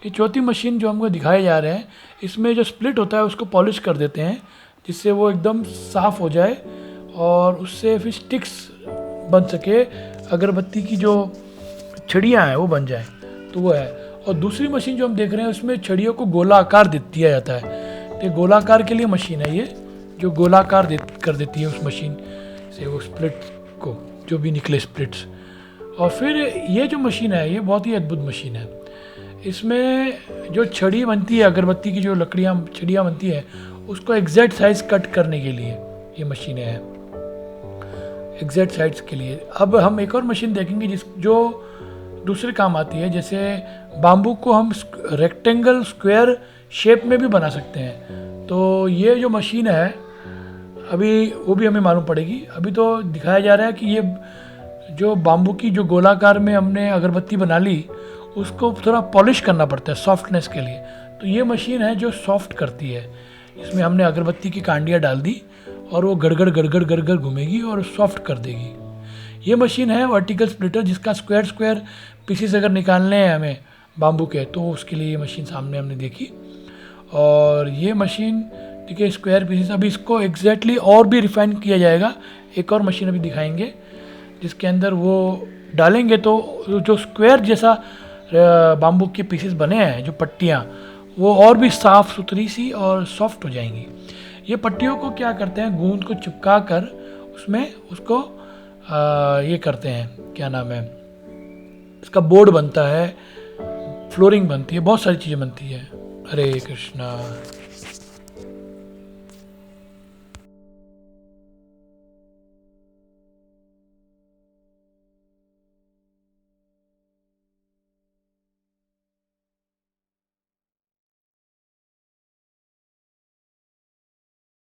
ये चौथी मशीन जो हमको दिखाए जा रहे हैं, इसमें जो स्प्लिट होता है उसको पॉलिश कर देते हैं जिससे वो एकदम साफ़ हो जाए और उससे फिर स्टिक्स बन सके, अगरबत्ती की जो छड़ियाँ हैं वो बन जाए, तो वो है। और दूसरी मशीन जो हम देख रहे हैं उसमें छड़ियों को गोला आकार दिया जाता है, तो गोलाकार के लिए मशीन है ये, जो गोलाकार कर देती है उस मशीन से वो स्प्लिट को, जो भी निकले स्प्लिट्स। और फिर ये जो मशीन है ये बहुत ही अद्भुत मशीन है। इसमें जो छड़ी बनती है, अगरबत्ती की जो छड़ियाँ बनती है, उसको एग्जैक्ट साइज कट करने के लिए ये मशीनें हैं, एग्जैक्ट साइज के लिए। अब हम एक और मशीन देखेंगे जो दूसरे काम आती है, जैसे बाम्बू को हम रेक्टेंगल स्क्वायर शेप में भी बना सकते हैं। तो ये जो मशीन है अभी वो भी हमें मालूम पड़ेगी। अभी तो दिखाया जा रहा है कि ये जो बाम्बू की जो गोलाकार में हमने अगरबत्ती बना ली, उसको थोड़ा पॉलिश करना पड़ता है सॉफ्टनेस के लिए। तो ये मशीन है जो सॉफ्ट करती है। इसमें हमने अगरबत्ती की कांडियाँ डाल दी और वो गड़गड़ घूमेगी और सॉफ्ट कर देगी। ये मशीन है वर्टिकल स्प्लिटर, जिसका स्क्वायर पीसेस अगर निकालने हैं हमें बाम्बू के, तो उसके लिए ये मशीन सामने हमने देखी। और ये मशीन ठीक है, स्क्वायर पीसेस। अभी इसको एग्जैक्टली और भी रिफाइन किया जाएगा। एक और मशीन अभी दिखाएंगे जिसके अंदर वो डालेंगे तो जो स्क्वायर जैसा बाम्बू के पीसेस बने हैं, जो पट्टियाँ, वो और भी साफ़ सुथरी सी और सॉफ्ट हो जाएंगी। ये पट्टियों को क्या करते हैं, गूंद को चिपका कर उसमें उसको ये करते हैं, क्या नाम है इसका, बोर्ड बनता है, फ्लोरिंग बनती है, बहुत सारी चीज़ें बनती है। हरे कृष्णा।